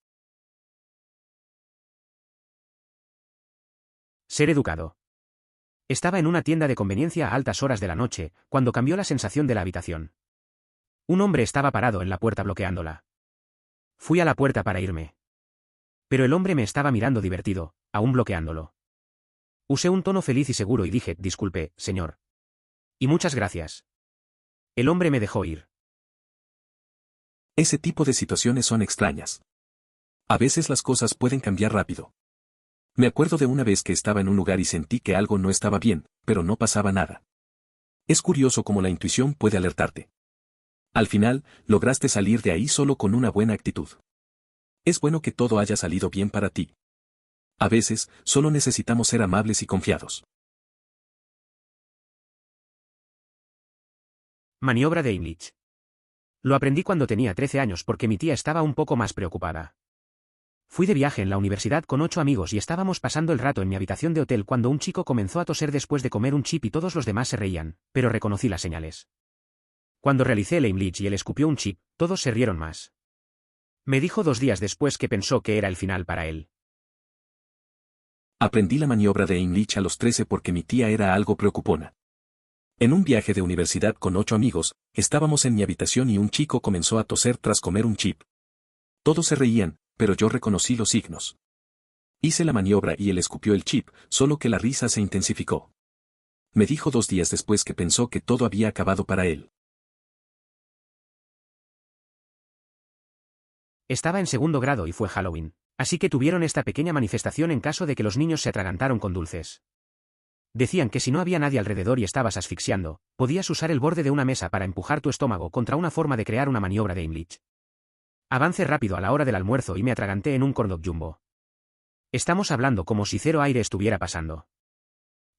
Ser educado. Estaba en una tienda de conveniencia a altas horas de la noche, cuando cambió la sensación de la habitación. Un hombre estaba parado en la puerta bloqueándola. Fui a la puerta para irme. Pero el hombre me estaba mirando divertido, aún bloqueándolo. Usé un tono feliz y seguro y dije, disculpe, señor. Y muchas gracias. El hombre me dejó ir. Ese tipo de situaciones son extrañas. A veces las cosas pueden cambiar rápido. Me acuerdo de una vez que estaba en un lugar y sentí que algo no estaba bien, pero no pasaba nada. Es curioso cómo la intuición puede alertarte. Al final, lograste salir de ahí solo con una buena actitud. Es bueno que todo haya salido bien para ti. A veces, solo necesitamos ser amables y confiados. Maniobra de Heimlich. Lo aprendí cuando tenía 13 años porque mi tía estaba un poco más preocupada. Fui de viaje en la universidad con 8 amigos y estábamos pasando el rato en mi habitación de hotel cuando un chico comenzó a toser después de comer un chip y todos los demás se reían, pero reconocí las señales. Cuando realicé el Heimlich y él escupió un chip, todos se rieron más. Me dijo 2 días después que pensó que era el final para él. Aprendí la maniobra de Heimlich a los 13 porque mi tía era algo preocupona. En un viaje de universidad con 8 amigos, estábamos en mi habitación y un chico comenzó a toser tras comer un chip. Todos se reían, pero yo reconocí los signos. Hice la maniobra y él escupió el chip, solo que la risa se intensificó. Me dijo 2 días después que pensó que todo había acabado para él. Estaba en segundo grado y fue Halloween. Así que tuvieron esta pequeña manifestación en caso de que los niños se atragantaron con dulces. Decían que si no había nadie alrededor y estabas asfixiando, podías usar el borde de una mesa para empujar tu estómago contra una forma de crear una maniobra de Heimlich. Avancé rápido a la hora del almuerzo y me atraganté en un corn dog jumbo. Estamos hablando como si cero aire estuviera pasando.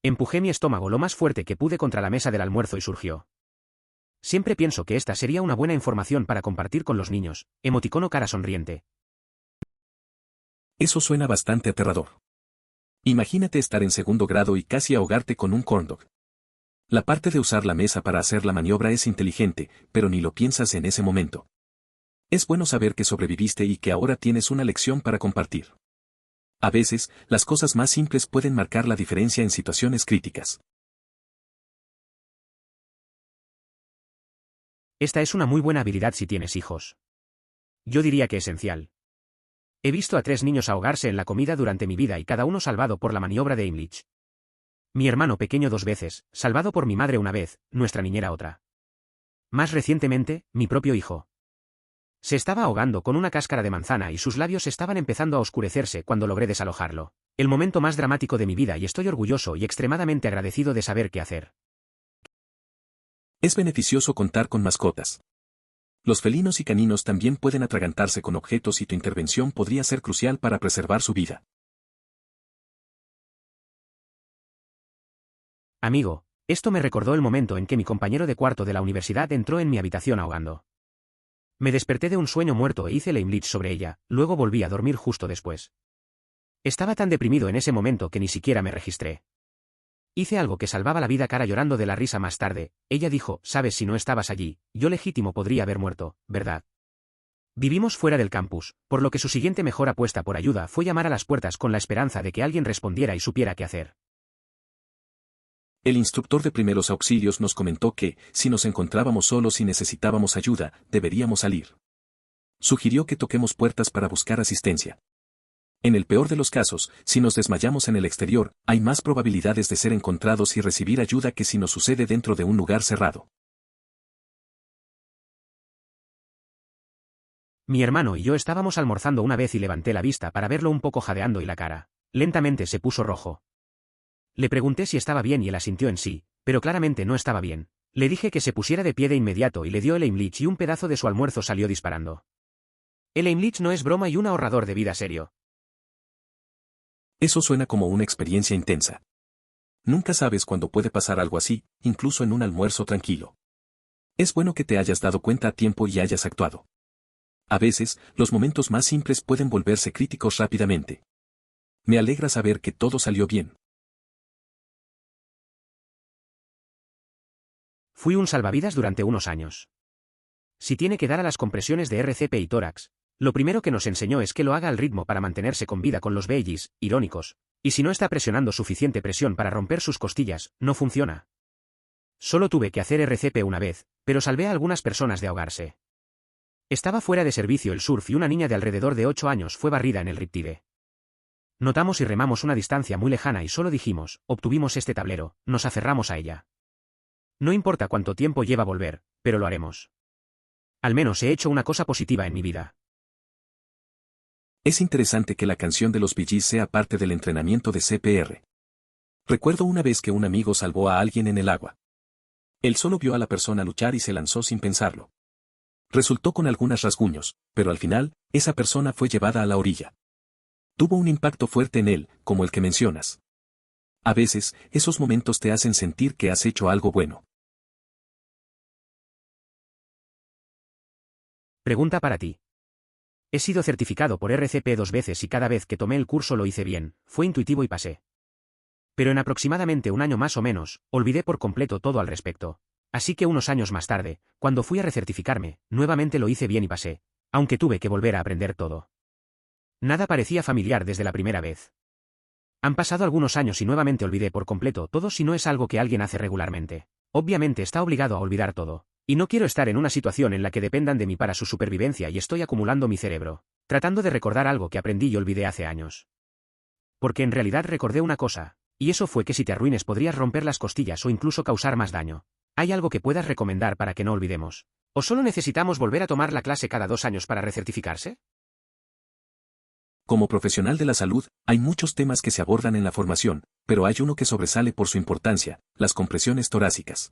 Empujé mi estómago lo más fuerte que pude contra la mesa del almuerzo y surgió. Siempre pienso que esta sería una buena información para compartir con los niños. Emoticono cara sonriente. Eso suena bastante aterrador. Imagínate estar en segundo grado y casi ahogarte con un corn dog. La parte de usar la mesa para hacer la maniobra es inteligente, pero ni lo piensas en ese momento. Es bueno saber que sobreviviste y que ahora tienes una lección para compartir. A veces, las cosas más simples pueden marcar la diferencia en situaciones críticas. Esta es una muy buena habilidad si tienes hijos. Yo diría que esencial. He visto a 3 niños ahogarse en la comida durante mi vida y cada uno salvado por la maniobra de Heimlich. Mi hermano pequeño 2 veces, salvado por mi madre una vez, nuestra niñera otra. Más recientemente, mi propio hijo. Se estaba ahogando con una cáscara de manzana y sus labios estaban empezando a oscurecerse cuando logré desalojarlo. El momento más dramático de mi vida y estoy orgulloso y extremadamente agradecido de saber qué hacer. Es beneficioso contar con mascotas. Los felinos y caninos también pueden atragantarse con objetos y tu intervención podría ser crucial para preservar su vida. Amigo, esto me recordó el momento en que mi compañero de cuarto de la universidad entró en mi habitación ahogando. Me desperté de un sueño muerto e hice el Heimlich sobre ella, luego volví a dormir justo después. Estaba tan deprimido en ese momento que ni siquiera me registré. Hice algo que salvaba la vida cara llorando de la risa más tarde. Ella dijo, sabes, si no estabas allí, yo legítimo podría haber muerto, ¿verdad? Vivimos fuera del campus, por lo que su siguiente mejor apuesta por ayuda fue llamar a las puertas con la esperanza de que alguien respondiera y supiera qué hacer. El instructor de primeros auxilios nos comentó que, si nos encontrábamos solos y necesitábamos ayuda, deberíamos salir. Sugirió que toquemos puertas para buscar asistencia. En el peor de los casos, si nos desmayamos en el exterior, hay más probabilidades de ser encontrados y recibir ayuda que si nos sucede dentro de un lugar cerrado. Mi hermano y yo estábamos almorzando una vez y levanté la vista para verlo un poco jadeando y la cara. Lentamente se puso rojo. Le pregunté si estaba bien y él asintió en sí, pero claramente no estaba bien. Le dije que se pusiera de pie de inmediato y le dio el Heimlich y un pedazo de su almuerzo salió disparando. El Heimlich no es broma y un ahorrador de vida serio. Eso suena como una experiencia intensa. Nunca sabes cuándo puede pasar algo así, incluso en un almuerzo tranquilo. Es bueno que te hayas dado cuenta a tiempo y hayas actuado. A veces, los momentos más simples pueden volverse críticos rápidamente. Me alegra saber que todo salió bien. Fui un salvavidas durante unos años. Si tiene que dar a las compresiones de RCP y tórax, lo primero que nos enseñó es que lo haga al ritmo para mantenerse con vida con los BEIs, irónicos, y si no está presionando suficiente presión para romper sus costillas, no funciona. Solo tuve que hacer RCP una vez, pero salvé a algunas personas de ahogarse. Estaba fuera de servicio el surf y una niña de alrededor de 8 años fue barrida en el Riptide. Notamos y remamos una distancia muy lejana y solo dijimos, obtuvimos este tablero, nos aferramos a ella. No importa cuánto tiempo lleva volver, pero lo haremos. Al menos he hecho una cosa positiva en mi vida. Es interesante que la canción de los Bee Gees sea parte del entrenamiento de CPR. Recuerdo una vez que un amigo salvó a alguien en el agua. Él solo vio a la persona luchar y se lanzó sin pensarlo. Resultó con algunos rasguños, pero al final, esa persona fue llevada a la orilla. Tuvo un impacto fuerte en él, como el que mencionas. A veces, esos momentos te hacen sentir que has hecho algo bueno. Pregunta para ti. He sido certificado por RCP 2 veces y cada vez que tomé el curso lo hice bien, fue intuitivo y pasé. Pero en aproximadamente un año más o menos, olvidé por completo todo al respecto. Así que unos años más tarde, cuando fui a recertificarme, nuevamente lo hice bien y pasé, aunque tuve que volver a aprender todo. Nada parecía familiar desde la primera vez. Han pasado algunos años y nuevamente olvidé por completo todo si no es algo que alguien hace regularmente. Obviamente está obligado a olvidar todo. Y no quiero estar en una situación en la que dependan de mí para su supervivencia y estoy acumulando mi cerebro, tratando de recordar algo que aprendí y olvidé hace años. Porque en realidad recordé una cosa, y eso fue que si te arruines podrías romper las costillas o incluso causar más daño. ¿Hay algo que puedas recomendar para que no olvidemos? ¿O solo necesitamos volver a tomar la clase cada 2 años para recertificarse? Como profesional de la salud, hay muchos temas que se abordan en la formación, pero hay uno que sobresale por su importancia, las compresiones torácicas.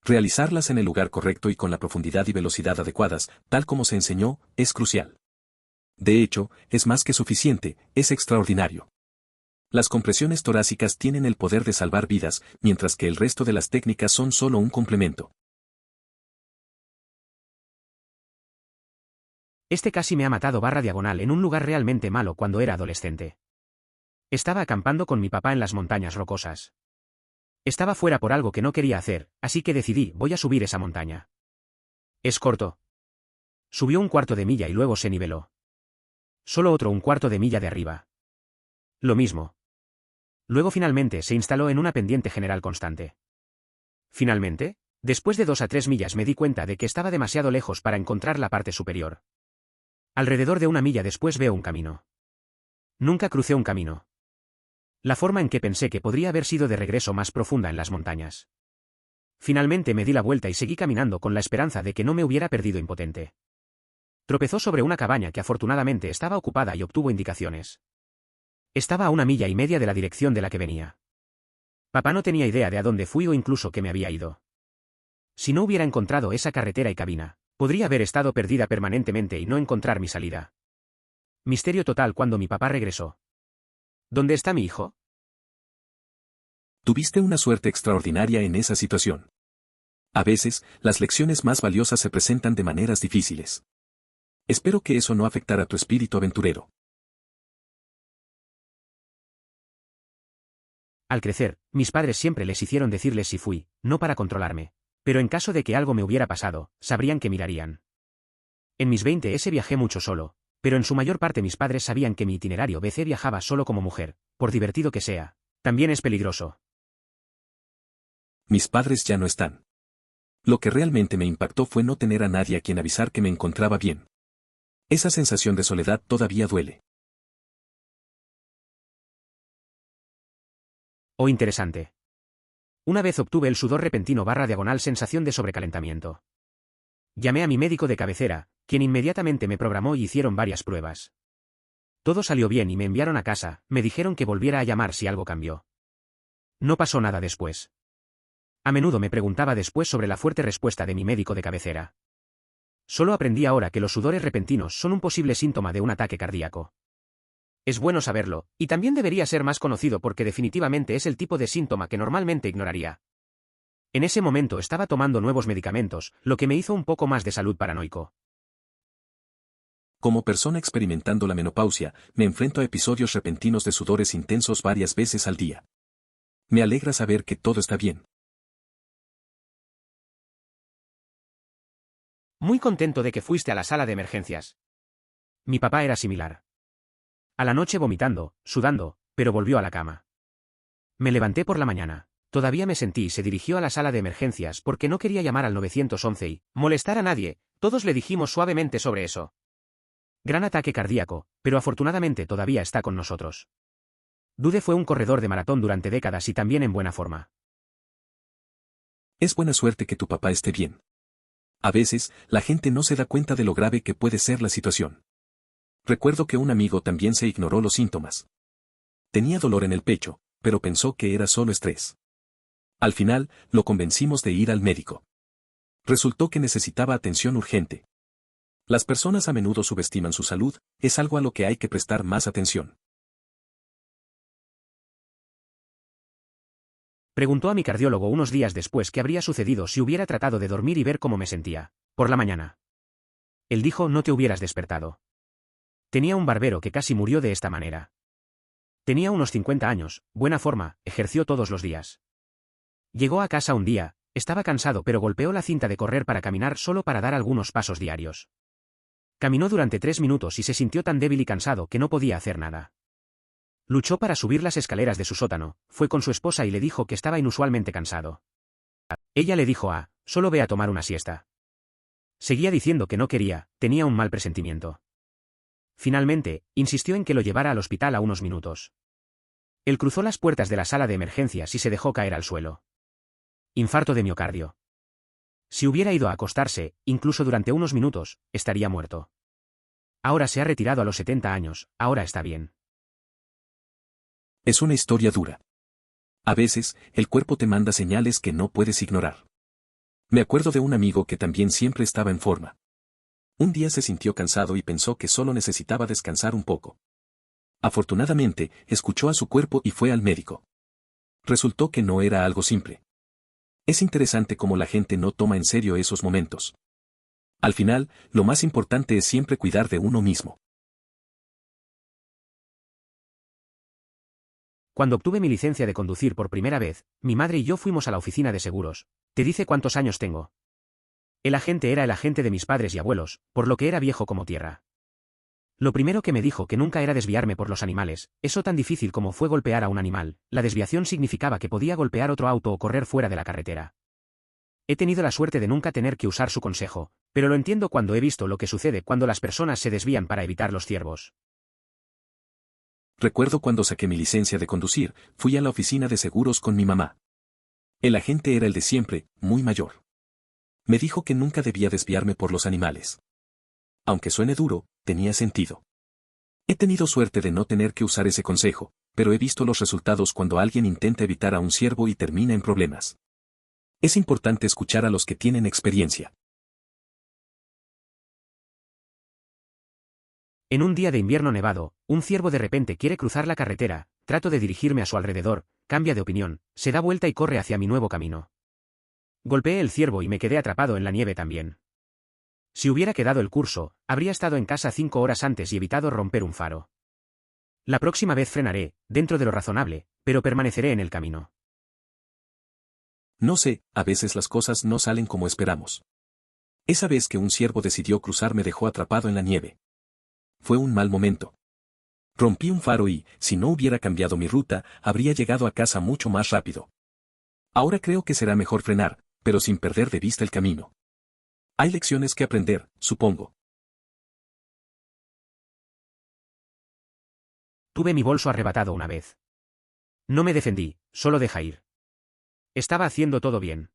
Realizarlas en el lugar correcto y con la profundidad y velocidad adecuadas, tal como se enseñó, es crucial. De hecho, es más que suficiente, es extraordinario. Las compresiones torácicas tienen el poder de salvar vidas, mientras que el resto de las técnicas son solo un complemento. Este casi me ha matado /diagonal en un lugar realmente malo cuando era adolescente. Estaba acampando con mi papá en las montañas rocosas. Estaba fuera por algo que no quería hacer, así que decidí, voy a subir esa montaña. Es corto. Subió 1/4 de milla y luego se niveló. Solo otro 1/4 de milla de arriba. Lo mismo. Luego finalmente se instaló en una pendiente general constante. Finalmente, después de 2 a 3 millas me di cuenta de que estaba demasiado lejos para encontrar la parte superior. Alrededor de 1 milla después veo un camino. Nunca crucé un camino. La forma en que pensé que podría haber sido de regreso más profunda en las montañas. Finalmente me di la vuelta y seguí caminando con la esperanza de que no me hubiera perdido impotente. Tropezó sobre una cabaña que afortunadamente estaba ocupada y obtuvo indicaciones. Estaba a 1 milla y media de la dirección de la que venía. Papá no tenía idea de a dónde fui o incluso que me había ido. Si no hubiera encontrado esa carretera y cabina, podría haber estado perdida permanentemente y no encontrar mi salida. Misterio total cuando mi papá regresó. ¿Dónde está mi hijo? Tuviste una suerte extraordinaria en esa situación. A veces, las lecciones más valiosas se presentan de maneras difíciles. Espero que eso no afectara tu espíritu aventurero. Al crecer, mis padres siempre les hicieron decirles si fui, no para controlarme. Pero en caso de que algo me hubiera pasado, sabrían que mirarían. En mis 20 viajé mucho solo, pero en su mayor parte mis padres sabían que mi itinerario viajaba solo como mujer, por divertido que sea. También es peligroso. Mis padres ya no están. Lo que realmente me impactó fue no tener a nadie a quien avisar que me encontraba bien. Esa sensación de soledad todavía duele. Oh, interesante. Una vez obtuve el sudor repentino /diagonal sensación de sobrecalentamiento. Llamé a mi médico de cabecera, quien inmediatamente me programó y hicieron varias pruebas. Todo salió bien y me enviaron a casa, me dijeron que volviera a llamar si algo cambió. No pasó nada después. A menudo me preguntaba después sobre la fuerte respuesta de mi médico de cabecera. Solo aprendí ahora que los sudores repentinos son un posible síntoma de un ataque cardíaco. Es bueno saberlo, y también debería ser más conocido porque definitivamente es el tipo de síntoma que normalmente ignoraría. En ese momento estaba tomando nuevos medicamentos, lo que me hizo un poco más de salud paranoico. Como persona experimentando la menopausia, me enfrento a episodios repentinos de sudores intensos varias veces al día. Me alegra saber que todo está bien. Muy contento de que fuiste a la sala de emergencias. Mi papá era similar. A la noche vomitando, sudando, pero volvió a la cama. Me levanté por la mañana. Todavía me sentí y se dirigió a la sala de emergencias porque no quería llamar al 911 y molestar a nadie, todos le dijimos suavemente sobre eso. Gran ataque cardíaco, pero afortunadamente todavía está con nosotros. Dude fue un corredor de maratón durante décadas y también en buena forma. Es buena suerte que tu papá esté bien. A veces, la gente no se da cuenta de lo grave que puede ser la situación. Recuerdo que un amigo también se ignoró los síntomas. Tenía dolor en el pecho, pero pensó que era solo estrés. Al final, lo convencimos de ir al médico. Resultó que necesitaba atención urgente. Las personas a menudo subestiman su salud, es algo a lo que hay que prestar más atención. Preguntó a mi cardiólogo unos días después qué habría sucedido si hubiera tratado de dormir y ver cómo me sentía, por la mañana. Él dijo: no te hubieras despertado. Tenía un barbero que casi murió de esta manera. Tenía unos 50 años, buena forma, ejerció todos los días. Llegó a casa un día, estaba cansado pero golpeó la cinta de correr para caminar solo para dar algunos pasos diarios. Caminó durante 3 minutos y se sintió tan débil y cansado que no podía hacer nada. Luchó para subir las escaleras de su sótano, fue con su esposa y le dijo que estaba inusualmente cansado. Ella le dijo: solo ve a tomar una siesta. Seguía diciendo que no quería, tenía un mal presentimiento. Finalmente, insistió en que lo llevara al hospital a unos minutos. Él cruzó las puertas de la sala de emergencias y se dejó caer al suelo. Infarto de miocardio. Si hubiera ido a acostarse, incluso durante unos minutos, estaría muerto. Ahora se ha retirado a los 70 años, ahora está bien. Es una historia dura. A veces, el cuerpo te manda señales que no puedes ignorar. Me acuerdo de un amigo que también siempre estaba en forma. Un día se sintió cansado y pensó que solo necesitaba descansar un poco. Afortunadamente, escuchó a su cuerpo y fue al médico. Resultó que no era algo simple. Es interesante cómo la gente no toma en serio esos momentos. Al final, lo más importante es siempre cuidar de uno mismo. Cuando obtuve mi licencia de conducir por primera vez, mi madre y yo fuimos a la oficina de seguros. ¿Te dice cuántos años tengo? El agente era el agente de mis padres y abuelos, por lo que era viejo como tierra. Lo primero que me dijo que nunca era desviarme por los animales, eso tan difícil como fue golpear a un animal, la desviación significaba que podía golpear otro auto o correr fuera de la carretera. He tenido la suerte de nunca tener que usar su consejo, pero lo entiendo cuando he visto lo que sucede cuando las personas se desvían para evitar los ciervos. Recuerdo cuando saqué mi licencia de conducir, fui a la oficina de seguros con mi mamá. El agente era el de siempre, muy mayor. Me dijo que nunca debía desviarme por los animales. Aunque suene duro, tenía sentido. He tenido suerte de no tener que usar ese consejo, pero he visto los resultados cuando alguien intenta evitar a un ciervo y termina en problemas. Es importante escuchar a los que tienen experiencia. En un día de invierno nevado, un ciervo de repente quiere cruzar la carretera, trato de dirigirme a su alrededor, cambia de opinión, se da vuelta y corre hacia mi nuevo camino. Golpeé el ciervo y me quedé atrapado en la nieve también. Si hubiera quedado el curso, habría estado en casa 5 horas antes y evitado romper un faro. La próxima vez frenaré, dentro de lo razonable, pero permaneceré en el camino. No sé, a veces las cosas no salen como esperamos. Esa vez que un ciervo decidió cruzar me dejó atrapado en la nieve. Fue un mal momento. Rompí un faro y, si no hubiera cambiado mi ruta, habría llegado a casa mucho más rápido. Ahora creo que será mejor frenar, pero sin perder de vista el camino. Hay lecciones que aprender, supongo. Tuve mi bolso arrebatado una vez. No me defendí, solo deja ir. Estaba haciendo todo bien.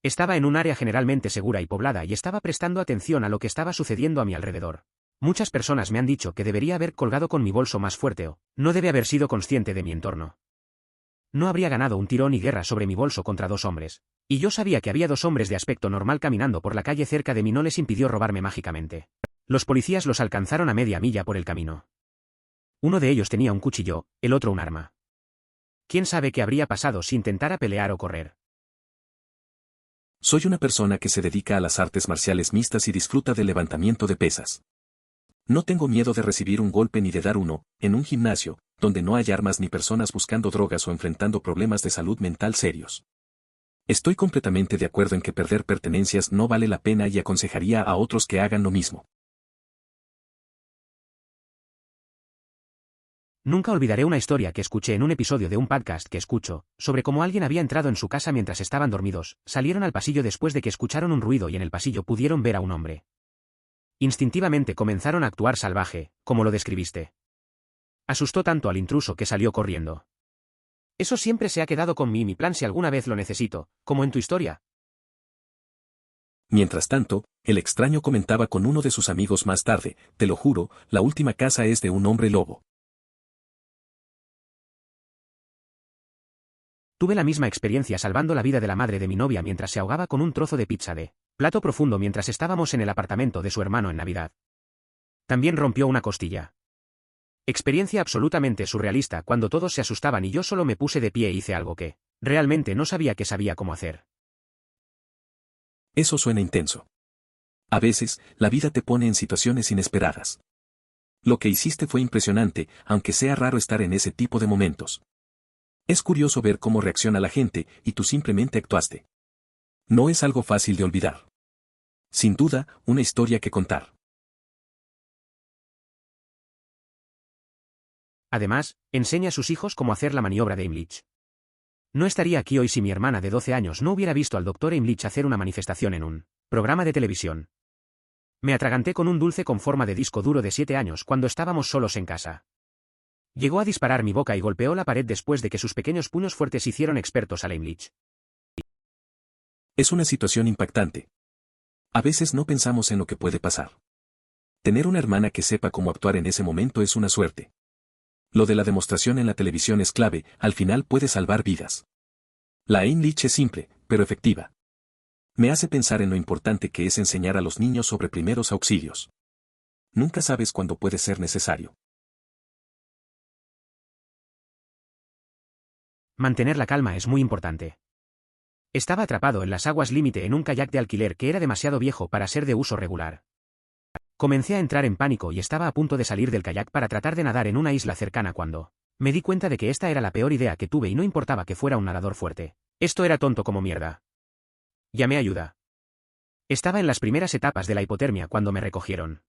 Estaba en un área generalmente segura y poblada y estaba prestando atención a lo que estaba sucediendo a mi alrededor. Muchas personas me han dicho que debería haber colgado con mi bolso más fuerte o, no debe haber sido consciente de mi entorno. No habría ganado un tirón y guerra sobre mi bolso contra 2 hombres. Y yo sabía que había 2 hombres de aspecto normal caminando por la calle cerca de mí, no les impidió robarme mágicamente. Los policías los alcanzaron a media milla por el camino. Uno de ellos tenía un cuchillo, el otro un arma. ¿Quién sabe qué habría pasado si intentara pelear o correr? Soy una persona que se dedica a las artes marciales mixtas y disfruta del levantamiento de pesas. No tengo miedo de recibir un golpe ni de dar uno, en un gimnasio, donde no hay armas ni personas buscando drogas o enfrentando problemas de salud mental serios. Estoy completamente de acuerdo en que perder pertenencias no vale la pena y aconsejaría a otros que hagan lo mismo. Nunca olvidaré una historia que escuché en un episodio de un podcast que escucho, sobre cómo alguien había entrado en su casa mientras estaban dormidos, salieron al pasillo después de que escucharon un ruido y en el pasillo pudieron ver a un hombre. Instintivamente comenzaron a actuar salvaje, como lo describiste. Asustó tanto al intruso que salió corriendo. Eso siempre se ha quedado con mí, mi plan si alguna vez lo necesito, como en tu historia. Mientras tanto, el extraño comentaba con uno de sus amigos más tarde, te lo juro, la última casa es de un hombre lobo. Tuve la misma experiencia salvando la vida de la madre de mi novia mientras se ahogaba con un trozo de pizza de plato profundo mientras estábamos en el apartamento de su hermano en Navidad. También rompió una costilla. Experiencia absolutamente surrealista cuando todos se asustaban y yo solo me puse de pie e hice algo que realmente no sabía que sabía cómo hacer. Eso suena intenso. A veces, la vida te pone en situaciones inesperadas. Lo que hiciste fue impresionante, aunque sea raro estar en ese tipo de momentos. Es curioso ver cómo reacciona la gente, y tú simplemente actuaste. No es algo fácil de olvidar. Sin duda, una historia que contar. Además, enseña a sus hijos cómo hacer la maniobra de Heimlich. No estaría aquí hoy si mi hermana de 12 años no hubiera visto al Dr. Heimlich hacer una manifestación en un programa de televisión. Me atraganté con un dulce con forma de disco duro de 7 años cuando estábamos solos en casa. Llegó a disparar mi boca y golpeó la pared después de que sus pequeños puños fuertes hicieron expertos a Heimlich. Es una situación impactante. A veces no pensamos en lo que puede pasar. Tener una hermana que sepa cómo actuar en ese momento es una suerte. Lo de la demostración en la televisión es clave, al final puede salvar vidas. La Heimlich es simple, pero efectiva. Me hace pensar en lo importante que es enseñar a los niños sobre primeros auxilios. Nunca sabes cuándo puede ser necesario. Mantener la calma es muy importante. Estaba atrapado en las aguas límite en un kayak de alquiler que era demasiado viejo para ser de uso regular. Comencé a entrar en pánico y estaba a punto de salir del kayak para tratar de nadar en una isla cercana cuando me di cuenta de que esta era la peor idea que tuve y no importaba que fuera un nadador fuerte. Esto era tonto como mierda. Llamé ayuda. Estaba en las primeras etapas de la hipotermia cuando me recogieron.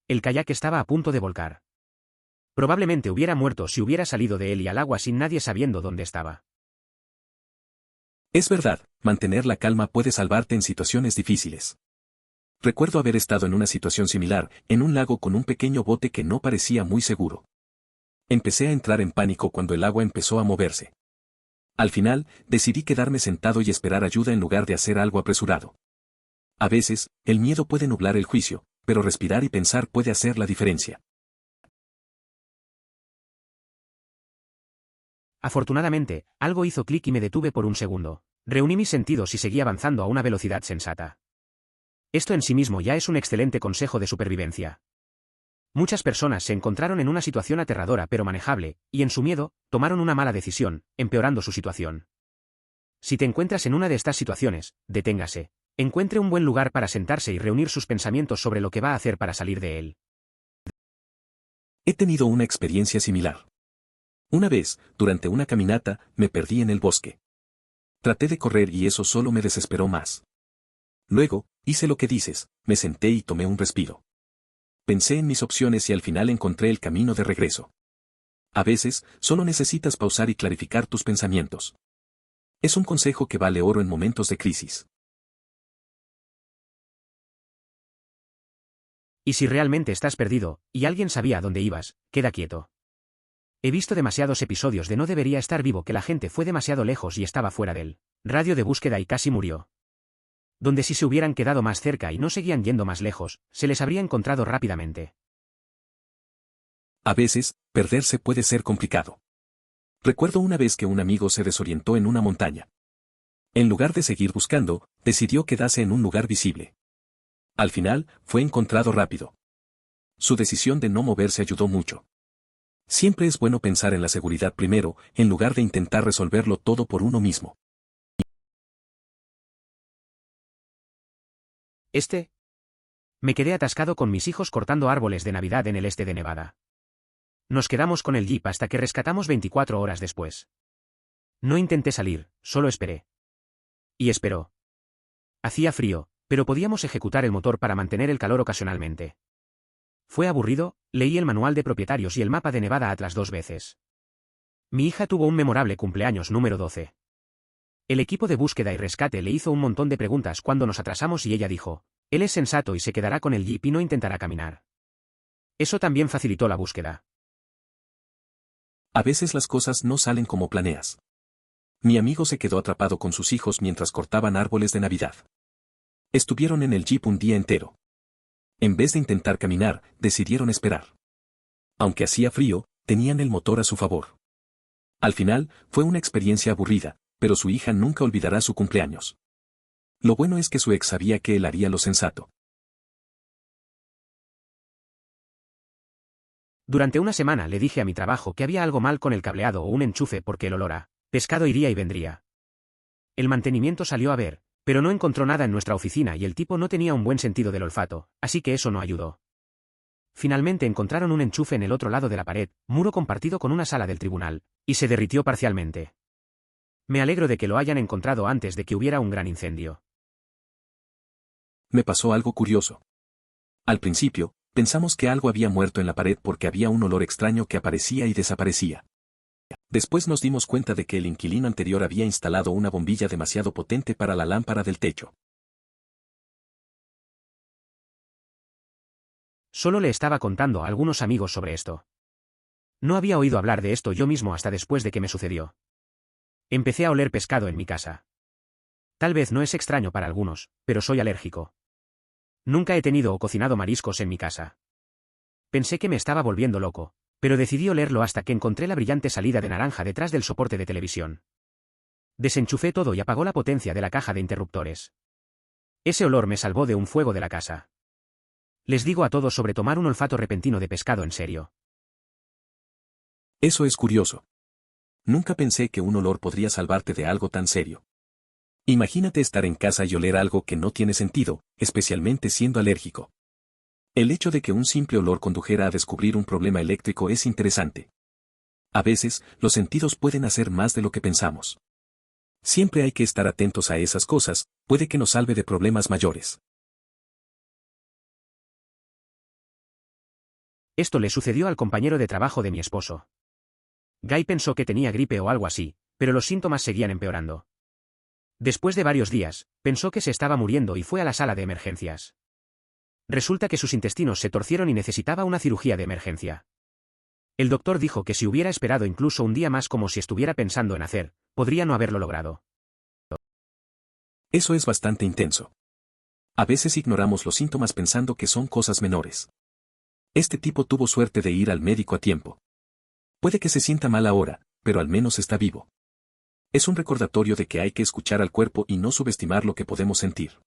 El kayak estaba a punto de volcar. Probablemente hubiera muerto si hubiera salido de él y al agua sin nadie sabiendo dónde estaba. Es verdad, mantener la calma puede salvarte en situaciones difíciles. Recuerdo haber estado en una situación similar, en un lago con un pequeño bote que no parecía muy seguro. Empecé a entrar en pánico cuando el agua empezó a moverse. Al final, decidí quedarme sentado y esperar ayuda en lugar de hacer algo apresurado. A veces, el miedo puede nublar el juicio, pero respirar y pensar puede hacer la diferencia. Afortunadamente, algo hizo clic y me detuve por un segundo. Reuní mis sentidos y seguí avanzando a una velocidad sensata. Esto en sí mismo ya es un excelente consejo de supervivencia. Muchas personas se encontraron en una situación aterradora pero manejable, y en su miedo, tomaron una mala decisión, empeorando su situación. Si te encuentras en una de estas situaciones, deténgase. Encuentre un buen lugar para sentarse y reunir sus pensamientos sobre lo que va a hacer para salir de él. He tenido una experiencia similar. Una vez, durante una caminata, me perdí en el bosque. Traté de correr y eso solo me desesperó más. Luego, hice lo que dices, me senté y tomé un respiro. Pensé en mis opciones y al final encontré el camino de regreso. A veces, solo necesitas pausar y clarificar tus pensamientos. Es un consejo que vale oro en momentos de crisis. Y si realmente estás perdido, y alguien sabía dónde ibas, queda quieto. He visto demasiados episodios de No debería estar vivo que la gente fue demasiado lejos y estaba fuera del radio de búsqueda y casi murió. Donde si se hubieran quedado más cerca y no seguían yendo más lejos, se les habría encontrado rápidamente. A veces, perderse puede ser complicado. Recuerdo una vez que un amigo se desorientó en una montaña. En lugar de seguir buscando, decidió quedarse en un lugar visible. Al final, fue encontrado rápido. Su decisión de no moverse ayudó mucho. Siempre es bueno pensar en la seguridad primero, en lugar de intentar resolverlo todo por uno mismo. Me quedé atascado con mis hijos cortando árboles de Navidad en el este de Nevada. Nos quedamos con el jeep hasta que rescatamos 24 horas después. No intenté salir, solo esperé. Y esperó. Hacía frío, pero podíamos ejecutar el motor para mantener el calor ocasionalmente. Fue aburrido, leí el manual de propietarios y el mapa de Nevada Atlas 2 veces. Mi hija tuvo un memorable cumpleaños número 12. El equipo de búsqueda y rescate le hizo un montón de preguntas cuando nos atrasamos y ella dijo, él es sensato y se quedará con el jeep y no intentará caminar. Eso también facilitó la búsqueda. A veces las cosas no salen como planeas. Mi amigo se quedó atrapado con sus hijos mientras cortaban árboles de Navidad. Estuvieron en el jeep un día entero. En vez de intentar caminar, decidieron esperar. Aunque hacía frío, tenían el motor a su favor. Al final, fue una experiencia aburrida, pero su hija nunca olvidará su cumpleaños. Lo bueno es que su ex sabía que él haría lo sensato. Durante una semana le dije a mi trabajo que había algo mal con el cableado o un enchufe porque el olor a pescado iría y vendría. El mantenimiento salió a ver, pero no encontró nada en nuestra oficina y el tipo no tenía un buen sentido del olfato, así que eso no ayudó. Finalmente encontraron un enchufe en el otro lado de la pared, muro compartido con una sala del tribunal, y se derritió parcialmente. Me alegro de que lo hayan encontrado antes de que hubiera un gran incendio. Me pasó algo curioso. Al principio, pensamos que algo había muerto en la pared porque había un olor extraño que aparecía y desaparecía. Después nos dimos cuenta de que el inquilino anterior había instalado una bombilla demasiado potente para la lámpara del techo. Solo le estaba contando a algunos amigos sobre esto. No había oído hablar de esto yo mismo hasta después de que me sucedió. Empecé a oler pescado en mi casa. Tal vez no es extraño para algunos, pero soy alérgico. Nunca he tenido o cocinado mariscos en mi casa. Pensé que me estaba volviendo loco, pero decidí olerlo hasta que encontré la brillante salida de naranja detrás del soporte de televisión. Desenchufé todo y apagó la potencia de la caja de interruptores. Ese olor me salvó de un fuego de la casa. Les digo a todos sobre tomar un olfato repentino de pescado en serio. Eso es curioso. Nunca pensé que un olor podría salvarte de algo tan serio. Imagínate estar en casa y oler algo que no tiene sentido, especialmente siendo alérgico. El hecho de que un simple olor condujera a descubrir un problema eléctrico es interesante. A veces, los sentidos pueden hacer más de lo que pensamos. Siempre hay que estar atentos a esas cosas, puede que nos salve de problemas mayores. Esto le sucedió al compañero de trabajo de mi esposo. Guy pensó que tenía gripe o algo así, pero los síntomas seguían empeorando. Después de varios días, pensó que se estaba muriendo y fue a la sala de emergencias. Resulta que sus intestinos se torcieron y necesitaba una cirugía de emergencia. El doctor dijo que si hubiera esperado incluso un día más como si estuviera pensando en hacer, podría no haberlo logrado. Eso es bastante intenso. A veces ignoramos los síntomas pensando que son cosas menores. Este tipo tuvo suerte de ir al médico a tiempo. Puede que se sienta mal ahora, pero al menos está vivo. Es un recordatorio de que hay que escuchar al cuerpo y no subestimar lo que podemos sentir.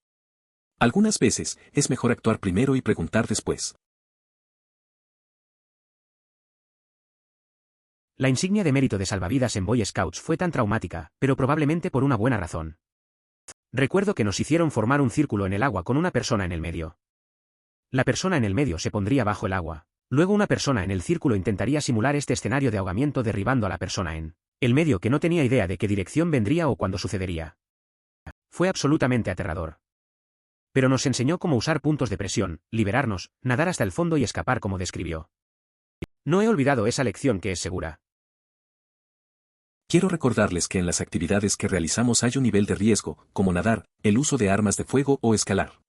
Algunas veces, es mejor actuar primero y preguntar después. La insignia de mérito de salvavidas en Boy Scouts fue tan traumática, pero probablemente por una buena razón. Recuerdo que nos hicieron formar un círculo en el agua con una persona en el medio. La persona en el medio se pondría bajo el agua. Luego una persona en el círculo intentaría simular este escenario de ahogamiento derribando a la persona en el medio que no tenía idea de qué dirección vendría o cuándo sucedería. Fue absolutamente aterrador. Pero nos enseñó cómo usar puntos de presión, liberarnos, nadar hasta el fondo y escapar como describió. No he olvidado esa lección que es segura. Quiero recordarles que en las actividades que realizamos hay un nivel de riesgo, como nadar, el uso de armas de fuego o escalar.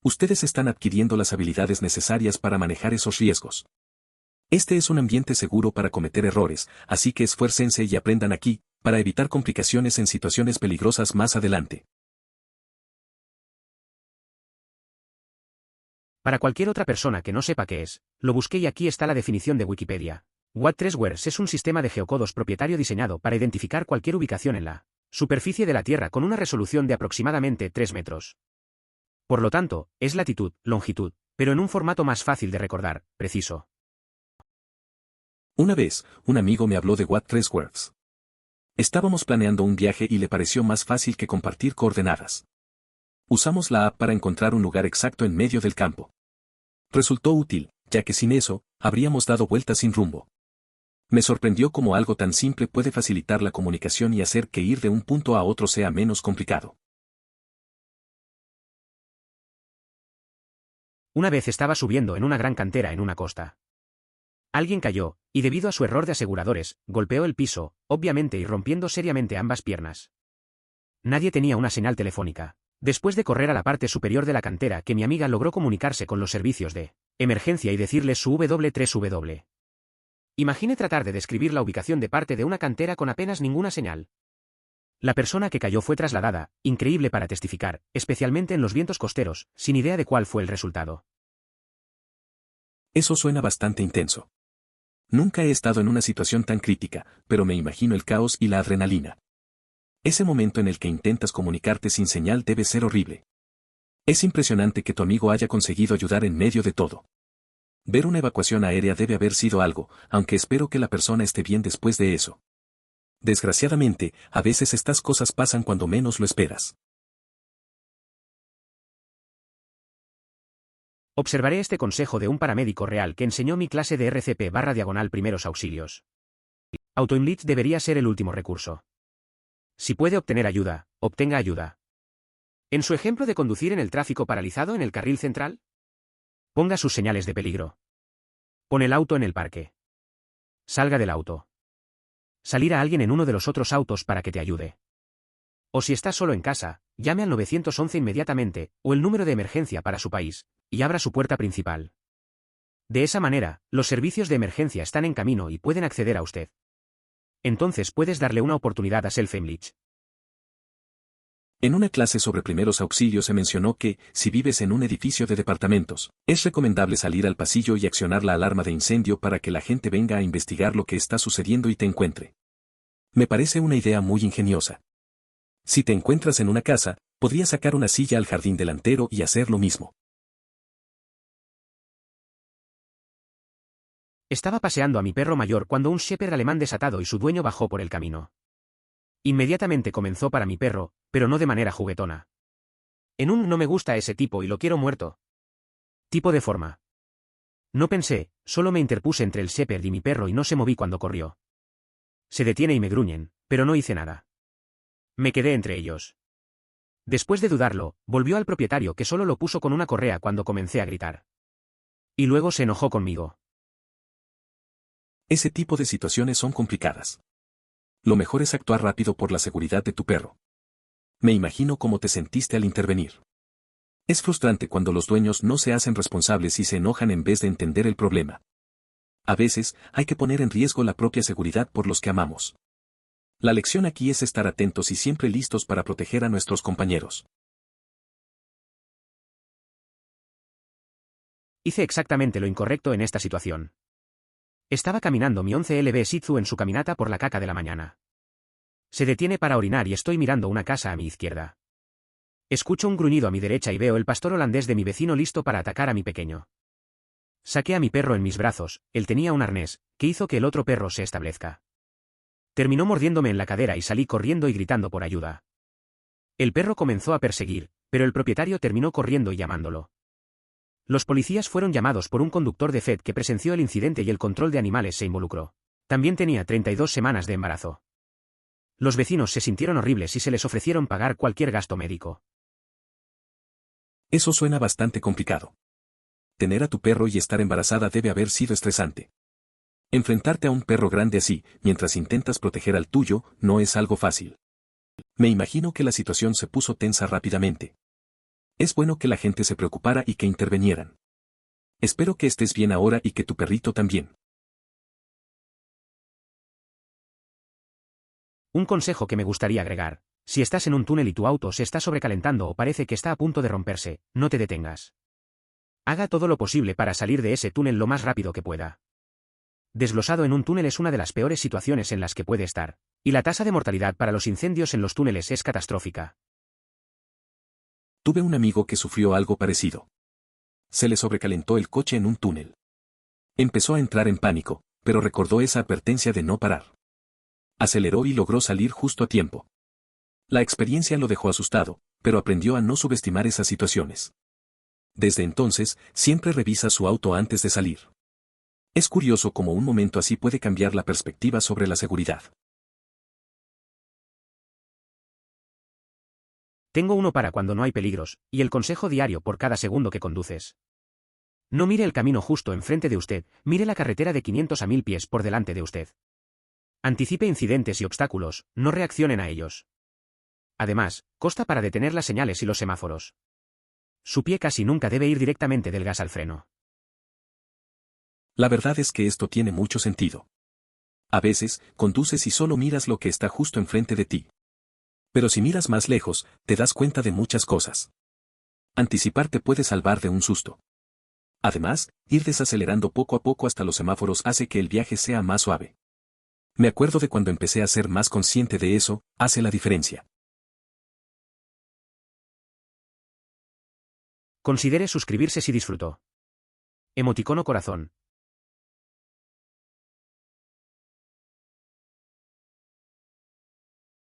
Ustedes están adquiriendo las habilidades necesarias para manejar esos riesgos. Este es un ambiente seguro para cometer errores, así que esfuércense y aprendan aquí, para evitar complicaciones en situaciones peligrosas más adelante. Para cualquier otra persona que no sepa qué es, lo busqué y aquí está la definición de Wikipedia. What3Wares es un sistema de geocodos propietario diseñado para identificar cualquier ubicación en la superficie de la Tierra con una resolución de aproximadamente 3 metros. Por lo tanto, es latitud, longitud, pero en un formato más fácil de recordar, preciso. Una vez, un amigo me habló de What3Wares. Estábamos planeando un viaje y le pareció más fácil que compartir coordenadas. Usamos la app para encontrar un lugar exacto en medio del campo. Resultó útil, ya que sin eso, habríamos dado vueltas sin rumbo. Me sorprendió cómo algo tan simple puede facilitar la comunicación y hacer que ir de un punto a otro sea menos complicado. Una vez estaba subiendo en una gran cantera en una costa. Alguien cayó, y debido a su error de aseguradores, golpeó el piso, obviamente y rompiendo seriamente ambas piernas. Nadie tenía una señal telefónica. Después de correr a la parte superior de la cantera que mi amiga logró comunicarse con los servicios de emergencia y decirles su W3W. Imagine tratar de describir la ubicación de parte de una cantera con apenas ninguna señal. La persona que cayó fue trasladada, increíble para testificar, especialmente en los vientos costeros, sin idea de cuál fue el resultado. Eso suena bastante intenso. Nunca he estado en una situación tan crítica, pero me imagino el caos y la adrenalina. Ese momento en el que intentas comunicarte sin señal debe ser horrible. Es impresionante que tu amigo haya conseguido ayudar en medio de todo. Ver una evacuación aérea debe haber sido algo, aunque espero que la persona esté bien después de eso. Desgraciadamente, a veces estas cosas pasan cuando menos lo esperas. Observaré este consejo de un paramédico real que enseñó mi clase de RCP/diagonal primeros auxilios. Autoinlit debería ser el último recurso. Si puede obtener ayuda, obtenga ayuda. En su ejemplo de conducir en el tráfico paralizado en el carril central, ponga sus señales de peligro. Pon el auto en el parque. Salga del auto. Salir a alguien en uno de los otros autos para que te ayude. O si está solo en casa, llame al 911 inmediatamente, o el número de emergencia para su país, y abra su puerta principal. De esa manera, los servicios de emergencia están en camino y pueden acceder a usted. Entonces puedes darle una oportunidad a Self-Emlich. En una clase sobre primeros auxilios se mencionó que, si vives en un edificio de departamentos, es recomendable salir al pasillo y accionar la alarma de incendio para que la gente venga a investigar lo que está sucediendo y te encuentre. Me parece una idea muy ingeniosa. Si te encuentras en una casa, podrías sacar una silla al jardín delantero y hacer lo mismo. Estaba paseando a mi perro mayor cuando un shepherd alemán desatado y su dueño bajó por el camino. Inmediatamente comenzó para mi perro, pero no de manera juguetona. En un no me gusta ese tipo y lo quiero muerto. Tipo de forma. No pensé, solo me interpuse entre el shepherd y mi perro y no se moví cuando corrió. Se detiene y me gruñen, pero no hice nada. Me quedé entre ellos. Después de dudarlo, volvió al propietario que solo lo puso con una correa cuando comencé a gritar. Y luego se enojó conmigo. Ese tipo de situaciones son complicadas. Lo mejor es actuar rápido por la seguridad de tu perro. Me imagino cómo te sentiste al intervenir. Es frustrante cuando los dueños no se hacen responsables y se enojan en vez de entender el problema. A veces, hay que poner en riesgo la propia seguridad por los que amamos. La lección aquí es estar atentos y siempre listos para proteger a nuestros compañeros. Hice exactamente lo incorrecto en esta situación. Estaba caminando mi 11LB Shih Tzu en su caminata por la caca de la mañana. Se detiene para orinar y estoy mirando una casa a mi izquierda. Escucho un gruñido a mi derecha y veo el pastor holandés de mi vecino listo para atacar a mi pequeño. Saqué a mi perro en mis brazos, él tenía un arnés, que hizo que el otro perro se establezca. Terminó mordiéndome en la cadera y salí corriendo y gritando por ayuda. El perro comenzó a perseguir, pero el propietario terminó corriendo y llamándolo. Los policías fueron llamados por un conductor de FED que presenció el incidente y el control de animales se involucró. También tenía 32 semanas de embarazo. Los vecinos se sintieron horribles y se les ofrecieron pagar cualquier gasto médico. Eso suena bastante complicado. Tener a tu perro y estar embarazada debe haber sido estresante. Enfrentarte a un perro grande así, mientras intentas proteger al tuyo, no es algo fácil. Me imagino que la situación se puso tensa rápidamente. Es bueno que la gente se preocupara y que intervinieran. Espero que estés bien ahora y que tu perrito también. Un consejo que me gustaría agregar: si estás en un túnel y tu auto se está sobrecalentando o parece que está a punto de romperse, no te detengas. Haga todo lo posible para salir de ese túnel lo más rápido que pueda. Desglosado en un túnel es una de las peores situaciones en las que puede estar, y la tasa de mortalidad para los incendios en los túneles es catastrófica. Tuve un amigo que sufrió algo parecido. Se le sobrecalentó el coche en un túnel. Empezó a entrar en pánico, pero recordó esa advertencia de no parar. Aceleró y logró salir justo a tiempo. La experiencia lo dejó asustado, pero aprendió a no subestimar esas situaciones. Desde entonces, siempre revisa su auto antes de salir. Es curioso cómo un momento así puede cambiar la perspectiva sobre la seguridad. Tengo uno para cuando no hay peligros, y el consejo diario por cada segundo que conduces. No mire el camino justo enfrente de usted, mire la carretera de 500 a 1000 pies por delante de usted. Anticipe incidentes y obstáculos, no reaccionen a ellos. Además, consta para detener las señales y los semáforos. Su pie casi nunca debe ir directamente del gas al freno. La verdad es que esto tiene mucho sentido. A veces, conduces y solo miras lo que está justo enfrente de ti. Pero si miras más lejos, te das cuenta de muchas cosas. Anticiparte puede salvar de un susto. Además, ir desacelerando poco a poco hasta los semáforos hace que el viaje sea más suave. Me acuerdo de cuando empecé a ser más consciente de eso, hace la diferencia. Considere suscribirse si disfrutó. Emoticono corazón.